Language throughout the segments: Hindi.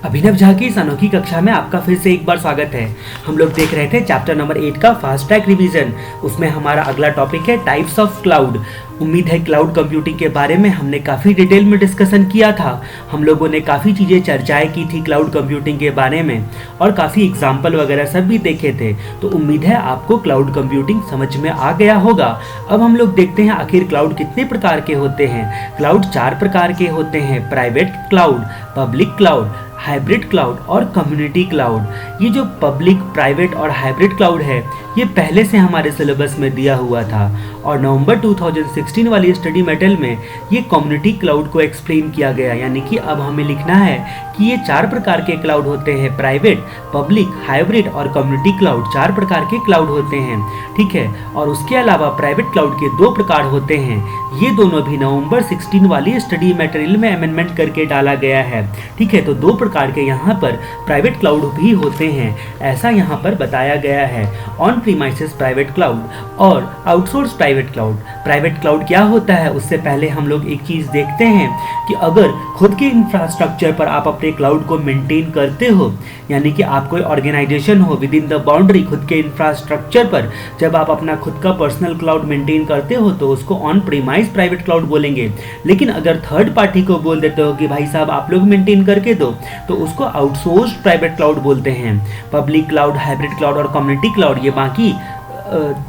अभिनव झा की इस अनोखी कक्षा में आपका फिर से एक बार स्वागत है। हम लोग देख रहे थे चैप्टर नंबर 8 का फास्ट ट्रैक रिवीजन। उसमें हमारा अगला टॉपिक है टाइप्स ऑफ क्लाउड। उम्मीद है क्लाउड कंप्यूटिंग के बारे में हमने काफ़ी डिटेल में डिस्कशन किया था। हम लोगों ने काफ़ी चीज़ें चर्चाएं की थी क्लाउड कंप्यूटिंग के बारे में और काफ़ी एग्जाम्पल वगैरह सब भी देखे थे। तो उम्मीद है आपको क्लाउड कंप्यूटिंग समझ में आ गया होगा। अब हम लोग देखते हैं आखिर क्लाउड कितने प्रकार के होते हैं। क्लाउड 4 प्रकार के होते हैं: private cloud, public cloud, hybrid cloud और कम्युनिटी क्लाउड। ये जो पब्लिक, प्राइवेट और हाइब्रिड क्लाउड है ये पहले से हमारे सिलेबस में दिया हुआ था और नवंबर 2016 वाली स्टडी मटेरियल में ये कम्युनिटी क्लाउड को एक्सप्लेन किया गया। यानी कि अब हमें लिखना है कि ये 4 प्रकार के क्लाउड होते हैं: प्राइवेट, पब्लिक, हाइब्रिड और कम्युनिटी क्लाउड। 4 प्रकार के क्लाउड होते हैं, ठीक है। और उसके अलावा प्राइवेट क्लाउड के 2 प्रकार होते हैं। ये दोनों भी नवंबर 16 वाली स्टडी मटेरियल में अमेंडमेंट करके डाला गया है, ठीक है। तो 2 प्रकार के यहाँ पर प्राइवेट क्लाउड भी होते हैं, ऐसा यहाँ पर बताया गया है: ऑन प्रीमाइसेस प्राइवेट क्लाउड और outsource private cloud. Private cloud क्या होता है उससे पहले हम लोग एक चीज देखते हैं कि अगर खुद के इंफ्रास्ट्रक्चर पर आप अपने क्लाउड को मेंटेन करते हो, यानी कि आप कोई ऑर्गेनाइजेशन हो विद इन द बाउंड्री, खुद के इंफ्रास्ट्रक्चर पर जब आप अपना खुद का पर्सनल क्लाउड मेंटेन करते हो तो उसको ऑन प्रीमाइस प्राइवेट क्लाउड बोलेंगे। लेकिन अगर थर्ड पार्टी को बोल देते हो कि भाई साहब आप लोग मेंटेन करके दो, तो उसको आउटसोर्स्ड प्राइवेट क्लाउड बोलते हैं। पब्लिक क्लाउड, हाइब्रिड क्लाउड और कम्युनिटी क्लाउड, ये बाकी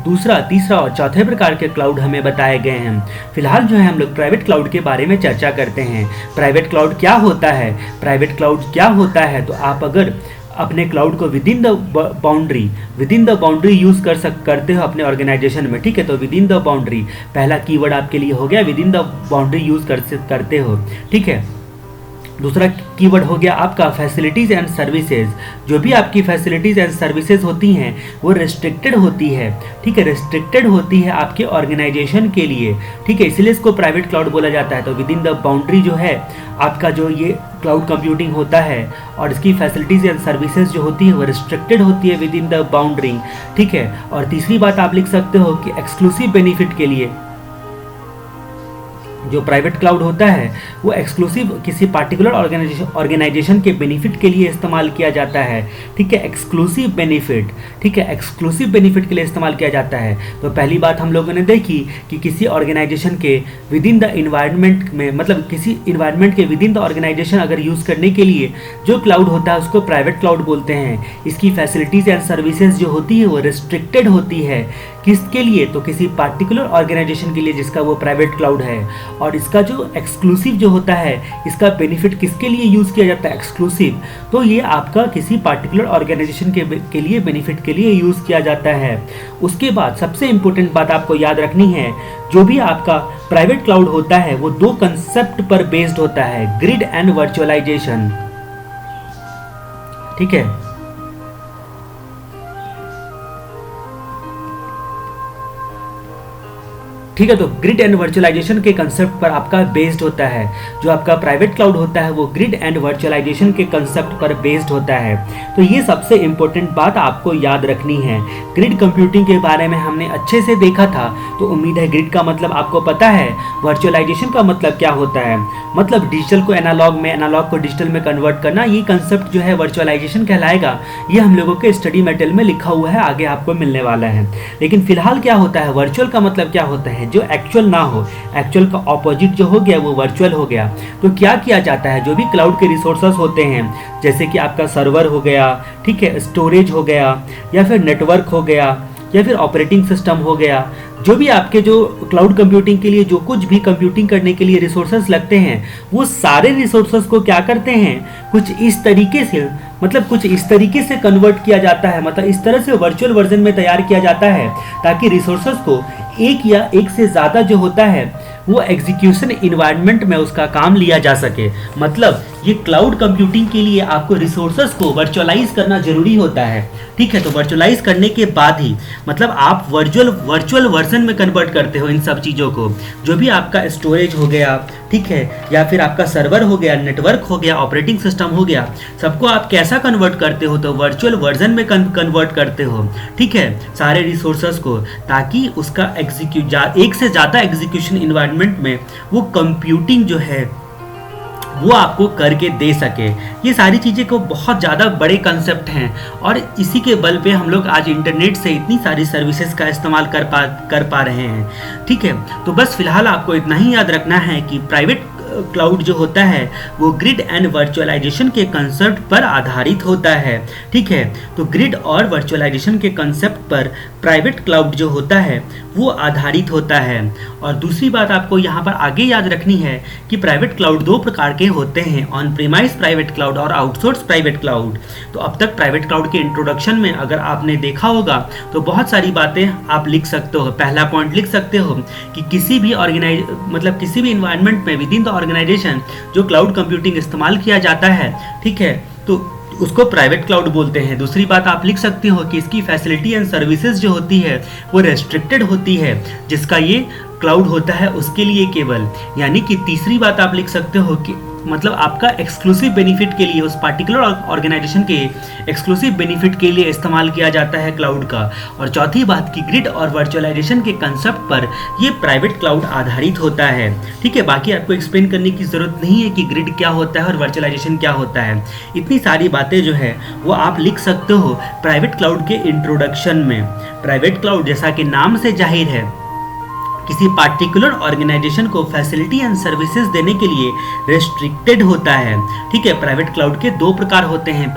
दूसरा, तीसरा और चौथे प्रकार के क्लाउड हमें बताए गए हैं। फिलहाल जो है हम लोग प्राइवेट क्लाउड के बारे में चर्चा करते हैं। प्राइवेट क्लाउड क्या होता है? प्राइवेट क्लाउड क्या होता है, तो आप अगर अपने क्लाउड को with in the boundary use करते हो अपने ऑर्गेनाइजेशन में, ठीक है। तो विद इन द बाउंड्री पहला कीवर्ड आपके लिए हो गया, with in the boundary use करते हो, ठीक है। दूसरा कीवर्ड हो गया आपका फैसिलिटीज़ एंड सर्विसेज। जो भी आपकी फैसिलिटीज़ एंड सर्विसेज होती हैं वो रिस्ट्रिक्टेड होती है, ठीक है। रिस्ट्रिक्टेड होती है आपके ऑर्गेनाइजेशन के लिए, ठीक है। इसलिए इसको प्राइवेट क्लाउड बोला जाता है। तो विद इन द बाउंड्री जो है आपका जो ये क्लाउड कंप्यूटिंग होता है और इसकी फैसिलिटीज़ एंड सर्विसेज जो होती है वो रिस्ट्रिक्टेड होती है विद इन द बाउंड्री, ठीक है। और तीसरी बात आप लिख सकते हो कि एक्सक्लूसिव बेनिफिट के लिए जो प्राइवेट क्लाउड होता है वो एक्सक्लूसिव किसी पार्टिकुलर ऑर्गेनाइजेशन के बेनिफिट के लिए इस्तेमाल किया जाता है, ठीक है। एक्सक्लूसिव बेनिफिट, ठीक है, एक्सक्लूसिव बेनिफिट के लिए इस्तेमाल किया जाता है। तो पहली बात हम लोगों ने देखी कि किसी ऑर्गेनाइजेशन के विद इन द इन्वायरमेंट में, मतलब किसी इन्वायरमेंट के विद इन द ऑर्गेनाइजेशन अगर यूज़ करने के लिए जो क्लाउड होता है उसको प्राइवेट क्लाउड बोलते हैं। इसकी फैसिलिटीज़ एंड सर्विसेज जो होती है वो रिस्ट्रिक्टेड होती है। किसके लिए? तो किसी पार्टिकुलर ऑर्गेनाइजेशन के लिए जिसका वो प्राइवेट क्लाउड है। और इसका जो एक्सक्लूसिव जो होता है, इसका बेनिफिट किसके लिए यूज़ किया जाता है? एक्सक्लूसिव। तो ये आपका किसी पार्टिकुलर ऑर्गेनाइजेशन के लिए बेनिफिट के लिए यूज़ किया जाता है। उसके बाद सबसे इंपॉर्टेंट बात आपको याद रखनी है, जो भी आपका प्राइवेट क्लाउड होता है वो 2 कंसेप्ट पर बेस्ड होता है: ग्रिड एंड वर्चुअलाइजेशन, ठीक है। ठीक है, तो ग्रिड एंड वर्चुअलाइजेशन के कंसेप्ट पर आपका बेस्ड होता है। जो आपका प्राइवेट क्लाउड होता है वो ग्रिड एंड वर्चुअलाइजेशन के कंसेप्ट पर बेस्ड होता है। तो ये सबसे इंपॉर्टेंट बात आपको याद रखनी है। ग्रिड कंप्यूटिंग के बारे में हमने अच्छे से देखा था, तो उम्मीद है ग्रिड का मतलब आपको पता है। वर्चुअलाइजेशन का मतलब क्या होता है? मतलब डिजिटल को एनालॉग में, एनालॉग को डिजिटल में कन्वर्ट करना, ये कंसेप्ट जो है वर्चुअलाइजेशन कहलाएगा। ये हम लोगों के स्टडी मटेरियल में लिखा हुआ है, आगे आपको मिलने वाला है। लेकिन फिलहाल क्या होता है, वर्चुअल का मतलब क्या होता है? जो एक्चुअल ना हो, एक्चुअल का ऑपोजिट जो हो गया वो वर्चुअल हो गया। तो क्या किया जाता है, जो भी क्लाउड के रिसोर्सेस होते हैं, जैसे कि आपका सर्वर हो गया, ठीक है, स्टोरेज हो गया, या फिर नेटवर्क हो गया, या फिर ऑपरेटिंग सिस्टम हो गया, जो भी आपके जो क्लाउड कंप्यूटिंग के लिए जो कुछ भी कंप्यूटिंग करने के लिए रिसोर्सेस लगते हैं, वो सारे रिसोर्सेस को क्या करते हैं, कुछ इस तरीके से कन्वर्ट किया जाता है। मतलब इस तरह से वर्चुअल वर्जन में तैयार किया जाता है ताकि रिसोर्सेस को एक या एक से ज़्यादा जो होता है वो एग्जीक्यूशन इन्वायरमेंट में उसका काम लिया जा सके। मतलब ये क्लाउड कंप्यूटिंग के लिए आपको रिसोर्सेस को वर्चुअलाइज करना जरूरी होता है, ठीक है। तो वर्चुअलाइज करने के बाद ही मतलब आप वर्चुअल वर्जन में कन्वर्ट करते हो इन सब चीज़ों को। जो भी आपका स्टोरेज हो गया, ठीक है, या फिर आपका सर्वर हो गया, नेटवर्क हो गया, ऑपरेटिंग सिस्टम हो गया, सबको आप कैसा कन्वर्ट करते हो? तो वर्चुअल वर्जन में कन्वर्ट करते हो, ठीक है, सारे रिसोर्सेस को, ताकि उसका एक से ज़्यादा एग्जीक्यूशन इन्वायरमेंट में वो कंप्यूटिंग जो है वो आपको करके दे सके। ये सारी चीज़ें को बहुत ज़्यादा बड़े कंसेप्ट हैं और इसी के बल पे हम लोग आज इंटरनेट से इतनी सारी सर्विसेज का इस्तेमाल कर पा रहे हैं। ठीक है, तो बस फिलहाल आपको इतना ही याद रखना है कि प्राइवेट क्लाउड जो होता है वो ग्रिड एंड वर्चुअलाइजेशन के कंसेप्ट पर आधारित होता है। ठीक है, तो ग्रिड और वर्चुअलाइजेशन के कंसेप्ट पर प्राइवेट क्लाउड जो होता है वो आधारित होता है। और दूसरी बात आपको यहाँ पर आगे याद रखनी है कि प्राइवेट क्लाउड दो प्रकार के होते हैं, ऑन प्रीमाइस प्राइवेट क्लाउड और आउटसोर्स प्राइवेट क्लाउड। तो अब तक प्राइवेट क्लाउड के इंट्रोडक्शन में अगर आपने देखा होगा तो बहुत सारी बातें आप लिख सकते हो। पहला पॉइंट लिख सकते हो कि किसी भी किसी भी इन्वायरमेंट में विद इन द ऑर्गेनाइजेशन जो क्लाउड कंप्यूटिंग इस्तेमाल किया जाता है, ठीक है, तो उसको प्राइवेट क्लाउड बोलते हैं। दूसरी बात आप लिख सकते हो कि इसकी फैसिलिटी एंड सर्विसेज जो होती है वो रेस्ट्रिक्टेड होती है, जिसका ये क्लाउड होता है उसके लिए केवल। यानी कि तीसरी बात आप लिख सकते हो कि मतलब आपका एक्सक्लूसिव बेनिफिट के लिए, उस पार्टिकुलर ऑर्गेनाइजेशन के एक्सक्लूसिव बेनिफिट के लिए इस्तेमाल किया जाता है क्लाउड का। और चौथी बात कि ग्रिड और वर्चुअलाइजेशन के कंसेप्ट पर ये प्राइवेट क्लाउड आधारित होता है। ठीक है, बाकी आपको एक्सप्लेन करने की ज़रूरत नहीं है कि ग्रिड क्या होता है और वर्चुअलाइजेशन क्या होता है। इतनी सारी बातें जो है वो आप लिख सकते हो प्राइवेट क्लाउड के इंट्रोडक्शन में। प्राइवेट क्लाउड जैसा कि नाम से जाहिर है किसी पार्टिकुलर ऑर्गेनाइजेशन को फैसिलिटी एंड सर्विसेज देने के लिए रेस्ट्रिक्टेड होता है। ठीक है, प्राइवेट क्लाउड के दो प्रकार होते हैं।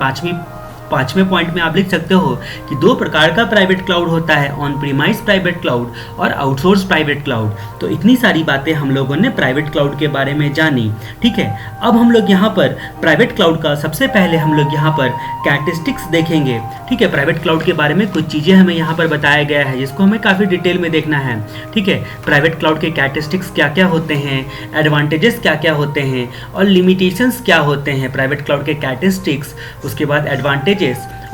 पांचवें पॉइंट में आप लिख सकते हो कि दो प्रकार का प्राइवेट क्लाउड होता है, ऑन प्रीमाइस प्राइवेट क्लाउड और आउटसोर्स प्राइवेट क्लाउड। तो इतनी सारी बातें हम लोगों ने प्राइवेट क्लाउड के बारे में जानी। ठीक है, अब हम लोग यहाँ पर प्राइवेट क्लाउड का सबसे पहले हम लोग यहाँ पर कैरेक्टरिस्टिक्स देखेंगे। ठीक है, प्राइवेट क्लाउड के बारे में कुछ चीज़ें हमें यहाँ पर बताया गया है जिसको हमें काफ़ी डिटेल में देखना है। ठीक है, प्राइवेट क्लाउड के कैरेक्टरिस्टिक्स क्या क्या होते हैं, एडवांटेजेस क्या क्या होते हैं और लिमिटेशंस क्या होते हैं। प्राइवेट क्लाउड के कैरेक्टरिस्टिक्स, उसके बाद एडवांटेजेस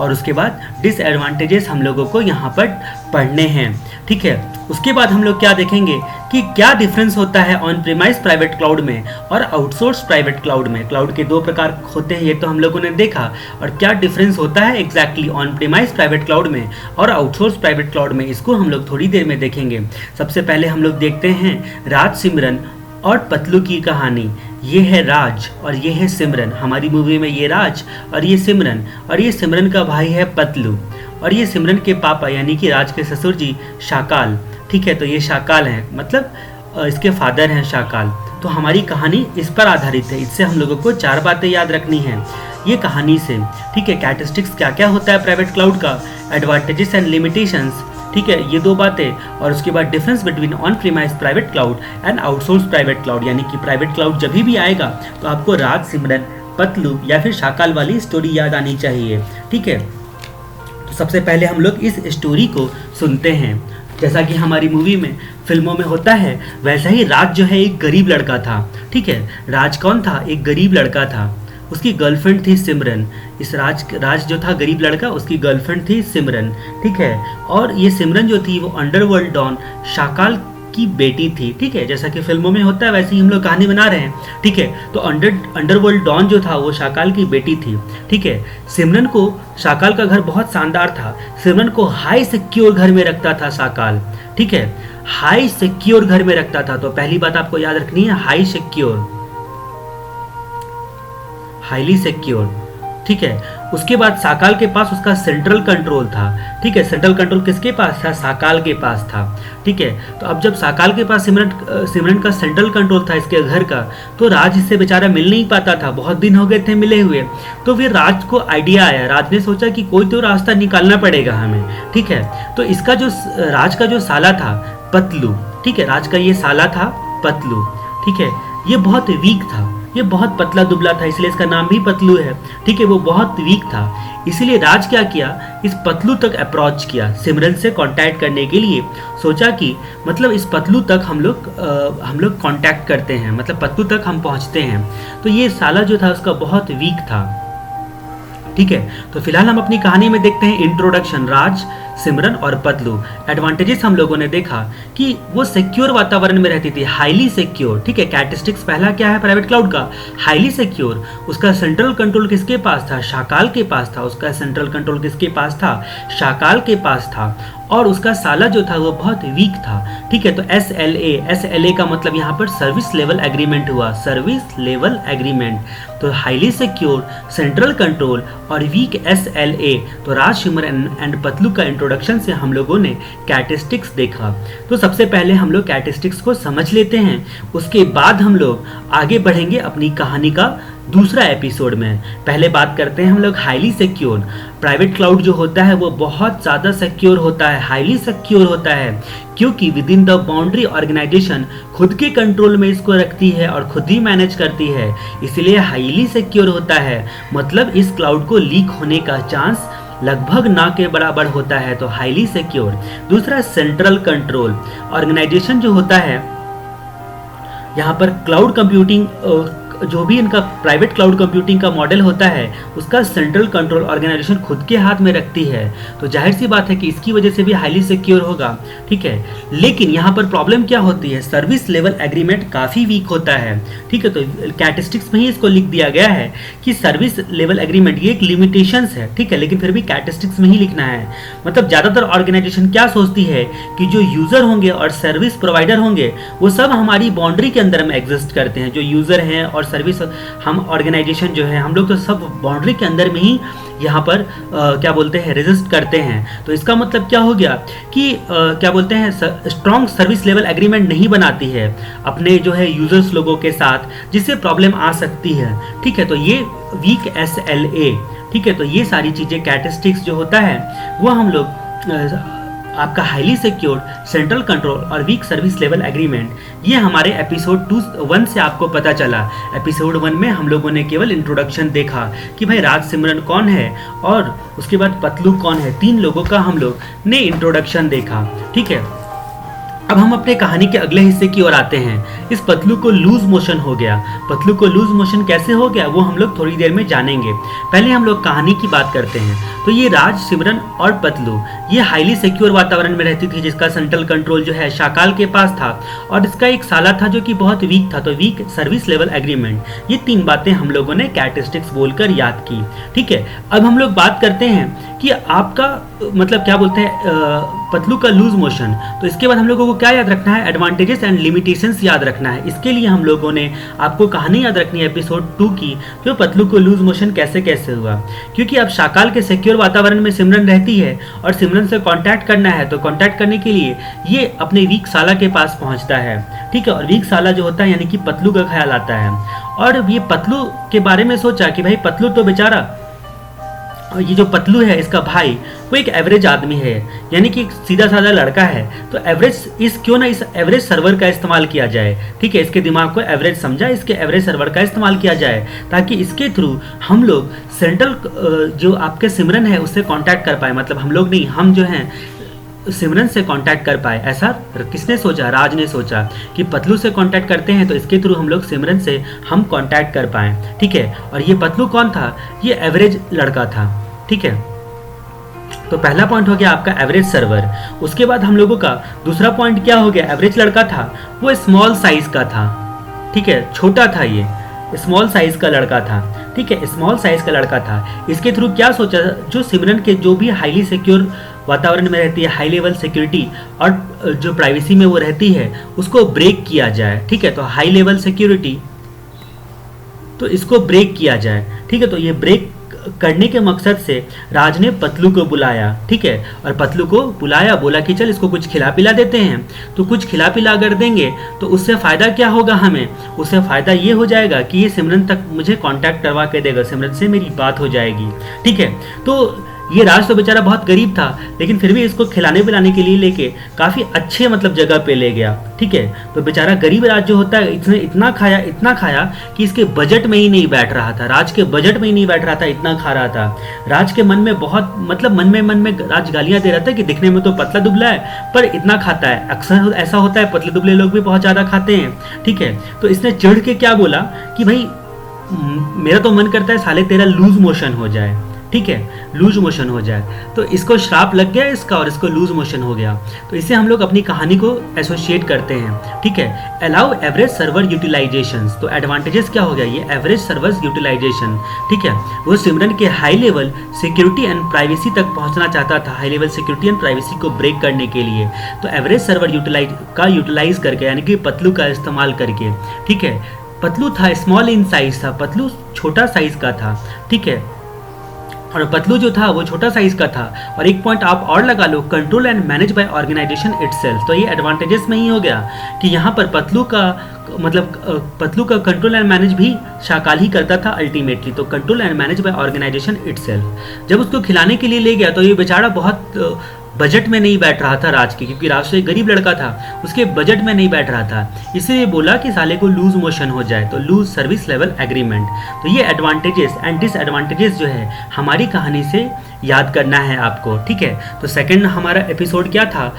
और उसके बाद डिसएडवांटेजेस हम लोगों को यहाँ पर पढ़ने हैं। ठीक है, उसके बाद हम लोग क्या देखेंगे कि क्या डिफरेंस होता है ऑन प्रीमाइस प्राइवेट क्लाउड में और आउटसोर्स प्राइवेट क्लाउड में। क्लाउड के दो प्रकार होते हैं ये तो हम लोगों ने देखा, और क्या डिफरेंस होता है exactly on premise private cloud में और आउटसोर्स प्राइवेट क्लाउड में, इसको हम लोग थोड़ी देर में देखेंगे। सबसे पहले हम लोग देखते हैं राज, सिमरन और पतलू की कहानी। ये है राज और ये है सिमरन। हमारी मूवी में ये राज और ये सिमरन, और ये सिमरन का भाई है पतलू, और ये सिमरन के पापा यानी कि राज के ससुर जी शाकाल। ठीक है, तो ये शाकाल हैं, मतलब इसके फादर हैं शाकाल। तो हमारी कहानी इस पर आधारित है। इससे हम लोगों को चार बातें याद रखनी हैं ये कहानी से। ठीक है, कैरेक्टरिस्टिक्स क्या क्या होता है प्राइवेट क्लाउड का, एडवांटेजेस एंड लिमिटेशंस, ठीक है, ये दो बातें, और उसके बाद difference between on premise private cloud and outsource private cloud. यानी कि प्राइवेट क्लाउड जब भी आएगा तो आपको राज, सिमरन, पतलू या फिर शाकाल वाली स्टोरी याद आनी चाहिए। ठीक है, तो सबसे पहले हम लोग इस स्टोरी को सुनते हैं। जैसा कि हमारी मूवी में, फिल्मों में होता है, वैसा ही राज जो है एक गरीब लड़का था। ठीक है, राज कौन था? एक गरीब लड़का था। उसकी गर्लफ्रेंड थी सिमरन। इस राज जो था गरीब लड़का, उसकी गर्लफ्रेंड थी सिमरन। ठीक है, और ये सिमरन जो थी वो अंडरवर्ल्ड डॉन शाकाल की बेटी थी। ठीक है, जैसा कि फिल्मों में होता है वैसे ही हम लोग कहानी बना रहे हैं। ठीक है, तो अंडरवर्ल्ड डॉन जो था वो शाकाल की बेटी थी। ठीक है, सिमरन को शाकाल का घर बहुत शानदार था। सिमरन को हाई सिक्योर घर में रखता था शाकाल। ठीक है, हाई सिक्योर घर में रखता था। तो पहली बात आपको याद रखनी है, हाई सिक्योर, हाईली सिक्योर। ठीक है, उसके बाद शाकाल के पास उसका सेंट्रल कंट्रोल था। ठीक है, सेंट्रल कंट्रोल किसके पास था? शाकाल के पास था। ठीक है, तो अब जब शाकाल के पास सिमरन का सेंट्रल कंट्रोल था इसके घर का, तो राज इससे बेचारा मिल नहीं पाता था, बहुत दिन हो गए थे मिले हुए। तो फिर राज को आइडिया आया, राज ने सोचा कि कोई तो रास्ता निकालना पड़ेगा हमें। ठीक है, तो इसका जो राज का जो साला था पतलू, ठीक है, राज का ये साला था पतलू। ठीक है, ये बहुत वीक था, ये बहुत पतला दुबला था, इसलिए इसका नाम भी पतलू है। ठीक है, वो बहुत वीक था, इसीलिए राज क्या किया, इस पतलू तक अप्रोच किया सिमरन से कांटेक्ट करने के लिए। सोचा कि मतलब इस पतलू तक हम लोग कांटेक्ट करते हैं, मतलब पतलू तक हम पहुंचते हैं। तो ये साला जो था उसका बहुत वीक था। ठीक है, तो फिलहाल हम अपनी कहानी में देखते हैं इंट्रोडक्शन, राज, सिमरन और पतलू। एडवांटेजेस हम लोगों ने देखा कि वो सिक्योर वातावरण में रहती थी, हाईली सिक्योर। ठीक है, कैरेक्टरिस्टिक्स पहला क्या है प्राइवेट क्लाउड का? Highly secure. उसका सेंट्रल कंट्रोल किसके पास था? शाकाल के पास था। उसका सेंट्रल कंट्रोल किसके पास था? शाकाल के पास था। और उसका साला जो था वो बहुत वीक था। ठीक है, तो SLA का मतलब यहाँ पर सर्विस लेवल एग्रीमेंट हुआ, सर्विस लेवल एग्रीमेंट। तो हाईली सिक्योर, सेंट्रल कंट्रोल और वीक SLA। तो राज, सिमरन एंड पतलू का इंट्रोडक्शन से हम लोगों ने कैरेक्टरिस्टिक्स देखा। तो सबसे पहले हम लोग कैरेक्टरिस्टिक्स को समझ लेते हैं, उसके बाद हम लोग आगे बढ़ेंगे अपनी कहानी का दूसरा एपिसोड में। पहले बात करते हैं हम लोग हाईली सिक्योर। प्राइवेट क्लाउड जो होता है वो बहुत ज़्यादा सिक्योर होता है, हाईली सिक्योर होता है, क्योंकि within the boundary organisation खुद के कंट्रोल में इसको रखती है और खुद ही मैनेज करती है, इसलिए हाईली सिक्योर होता है। मतलब इस क्लाउड को लीक होने का चांस लगभग ना के बराबर होता है, तो हाईली सिक्योर। दूसरा सेंट्रल कंट्रोल ऑर्गेनाइजेशन जो होता है, यहाँ पर क्लाउड कंप्यूटिंग जो भी इनका प्राइवेट क्लाउड कंप्यूटिंग का मॉडल होता है उसका सेंट्रल कंट्रोल ऑर्गेनाइजेशन खुद के हाथ में रखती है, तो जाहिर सी बात है कि इसकी वजह से भी हाईली सिक्योर होगा। ठीक है, लेकिन यहाँ पर प्रॉब्लम क्या होती है, सर्विस लेवल एग्रीमेंट काफ़ी वीक होता है। ठीक है, तो कैरेक्टरिस्टिक्स में ही इसको लिख दिया गया है कि सर्विस लेवल एग्रीमेंट ये एक लिमिटेशंस है। ठीक है, लेकिन फिर भी कैरेक्टरिस्टिक्स में ही लिखना है। मतलब ज़्यादातर ऑर्गेनाइजेशन क्या सोचती है कि जो यूज़र होंगे और सर्विस प्रोवाइडर होंगे वो सब हमारी बाउंड्री के अंदर में एग्जिस्ट करते हैं। जो यूज़र हैं और सर्विस हम ऑर्गेनाइजेशन जो है हम लोग तो सब बाउंड्री के अंदर में ही यहाँ पर क्या बोलते हैं रेजिस्ट करते हैं। तो इसका मतलब क्या हो गया कि क्या बोलते हैं स्ट्रॉन्ग सर्विस लेवल एग्रीमेंट नहीं बनाती है अपने जो है यूजर्स लोगों के साथ, जिससे प्रॉब्लम आ सकती है। ठीक है, तो ये वीक SLA। ठीक है, तो ये सारी चीज़ें कैरेक्टरिस्टिक्स जो होता है वो हम लोग आपका हाईली सिक्योर्ड, सेंट्रल कंट्रोल और वीक सर्विस लेवल एग्रीमेंट, ये हमारे एपिसोड 1 से आपको पता चला। एपिसोड 1 में हम लोगों ने केवल इंट्रोडक्शन देखा कि भाई राज, सिमरन कौन है और उसके बाद पतलू कौन है, 3 लोगों का हम लोग ने इंट्रोडक्शन देखा। ठीक है, अब हम अपने कहानी के अगले हिस्से की ओर आते हैं। इस पतलू को लूज मोशन हो गया। पतलू को लूज मोशन कैसे हो गया वो हम लोग थोड़ी देर में जानेंगे। पहले हम लोग कहानी की बात करते हैं। तो ये राज, सिमरन और पतलू ये हाईली सिक्योर वातावरण में रहती थी, जिसका सेंट्रल कंट्रोल जो है शाकाल के पास था और इसका एक साला था जो कि बहुत वीक था, तो वीक सर्विस लेवल एग्रीमेंट। ये 3 बातें हम लोगों ने कैरेक्टरिस्टिक्स बोलकर याद की। ठीक है, अब हम लोग बात करते हैं कि आपका मतलब क्या बोलते हैं पतलू का लूज मोशन। तो इसके बाद हम लोगों को क्या याद रखना है, एडवांटेजेस एंड लिमिटेशंस याद रखना है। इसके लिए हम लोगों ने आपको कहानी याद रखनी है एपिसोड 2 की, जो पतलू को लूज मोशन कैसे कैसे हुआ। क्योंकि अब शाकाल के सिक्योर वातावरण में सिमरन रहती है और सिमरन से कांटेक्ट करना है, तो कांटेक्ट करने के लिए ये अपने वीक साला के पास पहुंचता है। ठीक है, और वीक साला जो होता है यानी कि पतलू का ख्याल आता है और ये पतलू के बारे में सोचा कि भाई पतलू तो बेचारा, ये जो पतलू है इसका भाई वो एक एवरेज आदमी है, यानी कि एक सीधा साधा लड़का है। तो क्यों ना इस एवरेज सर्वर का इस्तेमाल किया जाए। ठीक है, इसके दिमाग को एवरेज समझा, इसके एवरेज सर्वर का इस्तेमाल किया जाए ताकि इसके थ्रू हम लोग सेंट्रल जो आपके सिमरन है उससे कांटेक्ट कर पाए। मतलब हम लोग नहीं, हम जो हैं सिमरन से कांटेक्ट कर पाए। ऐसा किसने सोचा, राज ने सोचा कि पतलू से कांटेक्ट करते हैं तो इसके थ्रू हम लोग सिमरन से हम कांटेक्ट कर पाए। ठीक है, और ये पतलू कौन था, ये एवरेज लड़का था। ठीक है, तो पहला पॉइंट हो गया आपका एवरेज सर्वर। उसके बाद हम लोगों का दूसरा पॉइंट क्या हो गया, एवरेज लड़का था वो स्मॉल साइज का था। ठीक है, छोटा था, ये स्मॉल साइज का लड़का था। ठीक है, स्मॉल साइज का लड़का था। इसके थ्रू क्या सोचा, जो सिमरन के जो भी हाईली सिक्योर वातावरण में रहती है, हाई लेवल सिक्योरिटी और जो प्राइवेसी में वो रहती है, उसको ब्रेक किया जाए। ठीक है, तो हाई लेवल सिक्योरिटी तो इसको ब्रेक किया जाए। ठीक है, तो ये ब्रेक करने के मकसद से राज ने पतलू को बुलाया। ठीक है, और पतलू को बुलाया, बोला कि चल इसको कुछ खिला पिला देते हैं। तो कुछ खिला पिला कर देंगे तो उससे फ़ायदा क्या होगा हमें, उससे फ़ायदा ये हो जाएगा कि ये सिमरन तक मुझे कांटेक्ट करवा के देगा, सिमरन से मेरी बात हो जाएगी। ठीक है, तो ये राज तो बेचारा बहुत गरीब था, लेकिन फिर भी इसको खिलाने पिलाने के लिए लेके काफ़ी अच्छे मतलब जगह पे ले गया। ठीक है, तो बेचारा गरीब राज जो होता है इसने इतना खाया कि इसके बजट में ही नहीं बैठ रहा था, राज के बजट में ही नहीं बैठ रहा था, इतना खा रहा था। राज के मन में बहुत मतलब मन में राज गालियाँ दे रहा था कि दिखने में तो पतला दुबला है पर इतना खाता है। अक्सर ऐसा होता है, पतले दुबले लोग भी बहुत ज़्यादा खाते हैं। ठीक है, तो इसने चिढ़ के क्या बोला कि भाई मेरा तो मन करता है साले तेरा लूज मोशन हो जाए। ठीक है, लूज मोशन हो जाए। तो इसको श्राप लग गया इसका और इसको लूज मोशन हो गया। तो इससे हम लोग अपनी कहानी को एसोसिएट करते हैं, ठीक है। अलाउ एवरेज सर्वर यूटिलाइजेशन, तो एडवांटेजेस क्या हो गया, ये एवरेज सर्वर यूटिलाइजेशन, ठीक है। वो सिमरन के high level security and privacy तक पहुंचना चाहता था, high level security and privacy को ब्रेक करने के लिए। तो एवरेज सर्वर यूटिलाइज करके, यानी कि पतलू का इस्तेमाल करके, ठीक है। पतलू था, स्मॉल इन साइज था, पतलू छोटा साइज का था, ठीक है। और पतलू जो था वो छोटा साइज का था। और एक पॉइंट आप और लगा लो, control and manage by organisation itself. तो ये एडवांटेजेस में ही हो गया कि यहाँ पर पतलू का पतलू का कंट्रोल एंड मैनेज भी शाकाल ही करता था अल्टीमेटली। तो control and manage by organisation itself. जब उसको खिलाने के लिए ले गया तो ये बेचारा बहुत बजट में नहीं बैठ रहा था राज के, क्योंकि राज तो एक गरीब लड़का था, उसके बजट में नहीं बैठ रहा था। इसलिए बोला कि साले को लूज मोशन हो जाए, तो लूज सर्विस लेवल एग्रीमेंट। तो ये एडवांटेजेस एंड डिसएडवांटेजेस जो है हमारी कहानी से याद करना है आपको, ठीक है। तो सेकंड हमारा एपिसोड क्या था,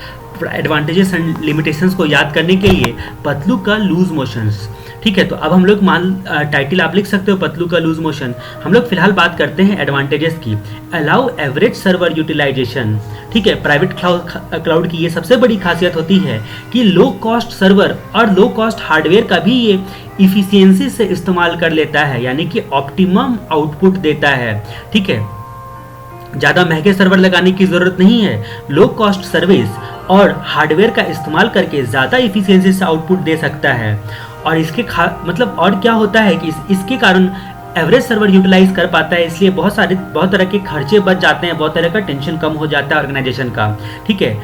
एडवांटेजेस एंड लिमिटेशंस को याद करने के लिए पतलू का लूज मोशंस, ठीक है। तो अब हम लोग टाइटल आप लिख सकते हो, पतलू का लूज मोशन। हम लोग फिलहाल बात करते हैं एडवांटेजेस की। अलाउ एवरेज सर्वर यूटिलाइजेशन, ठीक है। प्राइवेट क्लाउड की ये सबसे बड़ी खासियत होती है कि लो कॉस्ट सर्वर और लो कॉस्ट हार्डवेयर का भी ये इफिशियंसी से इस्तेमाल कर लेता है, यानी कि ऑप्टिमम आउटपुट देता है, ठीक है। ज़्यादा महंगे सर्वर लगाने की ज़रूरत नहीं है, लो कॉस्ट सर्विस और हार्डवेयर का इस्तेमाल करके ज़्यादा इफिशियंसी से आउटपुट दे सकता है। और इसके मतलब और क्या होता है कि इसके कारण एवरेज सर्वर यूटिलाइज कर पाता है, इसलिए बहुत तरह के खर्चे बच जाते हैं, बहुत तरह का टेंशन कम हो जाता है ऑर्गेनाइजेशन का, ठीक है।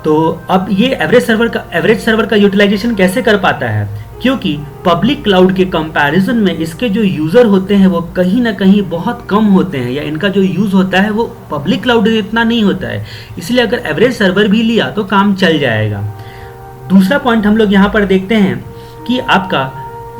तो अब ये एवरेज सर्वर का यूटिलाइजेशन कैसे कर पाता है, क्योंकि पब्लिक क्लाउड के कंपैरिजन में इसके जो यूज़र होते हैं वो कहीं ना कहीं बहुत कम होते हैं, या इनका जो यूज़ होता है वो पब्लिक क्लाउड इतना नहीं होता है। इसलिए अगर एवरेज सर्वर भी लिया तो काम चल जाएगा। दूसरा पॉइंट हम लोग यहाँ पर देखते हैं कि आपका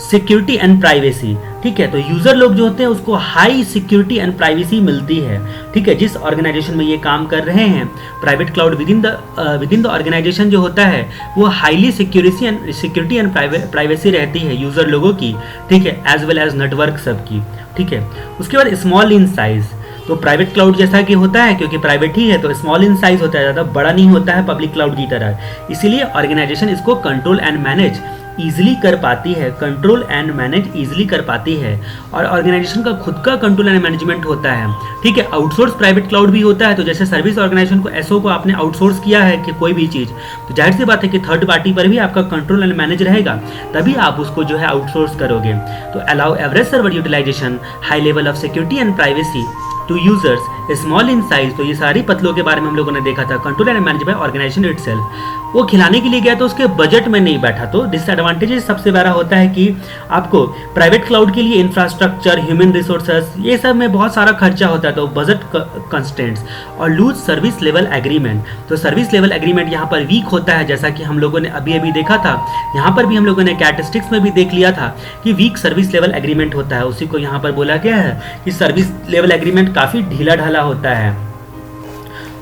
सिक्योरिटी एंड प्राइवेसी, ठीक है। तो यूजर लोग जो होते हैं उसको हाई सिक्योरिटी एंड प्राइवेसी मिलती है, ठीक है। जिस ऑर्गेनाइजेशन में ये काम कर रहे हैं, private cloud within the organisation जो होता है वो हाईली सिक्योरिटी एंड प्राइवेसी रहती है यूजर लोगों की, ठीक है, एज वेल एज नेटवर्क सबकी, ठीक है। उसके बाद स्मॉल इन साइज, तो प्राइवेट क्लाउड जैसा कि होता है, क्योंकि प्राइवेट ही है तो स्मॉल इन साइज होता है, ज़्यादा बड़ा नहीं होता है पब्लिक क्लाउड की तरह। इसीलिए ऑर्गेनाइजेशन इसको कंट्रोल एंड मैनेज ईजिली कर पाती है, कंट्रोल एंड मैनेज ईजिली कर पाती है। और ऑर्गेनाइजेशन का खुद का कंट्रोल एंड मैनेजमेंट होता है, ठीक है। आउटसोर्स प्राइवेट क्लाउड भी होता है, तो जैसे सर्विस ऑर्गेनाइजेशन को एसओ को आपने आउटसोर्स किया है कि कोई भी चीज़, तो जाहिर सी बात है कि थर्ड पार्टी पर भी आपका कंट्रोल एंड मैनेज रहेगा, तभी आप उसको जो है आउटसोर्स करोगे। तो allow average server utilisation, high level of security and privacy to users, small in size. तो ये सारी पतलों के बारे में हम लोगों ने देखा था। Control and manage by organisation itself, वो खिलाने के लिए गया तो उसके बजट में नहीं बैठा। तो डिसएडवांटेजेस सबसे बड़ा होता है कि आपको प्राइवेट क्लाउड के लिए इंफ्रास्ट्रक्चर, ह्यूमन रिसोर्सेस, ये सब में बहुत सारा खर्चा होता है, तो बजट कंस्ट्रेंट्स और लूज सर्विस लेवल एग्रीमेंट। तो सर्विस लेवल एग्रीमेंट यहाँ पर वीक होता है, जैसा कि हम लोगों ने अभी देखा था। यहाँ पर भी हम लोगों ने कैरेक्टरिस्टिक्स में भी देख लिया था कि वीक सर्विस लेवल एग्रीमेंट होता है, उसी को यहाँ पर बोला गया है कि सर्विस लेवल एग्रीमेंट काफ़ी ढीला ढाला होता है।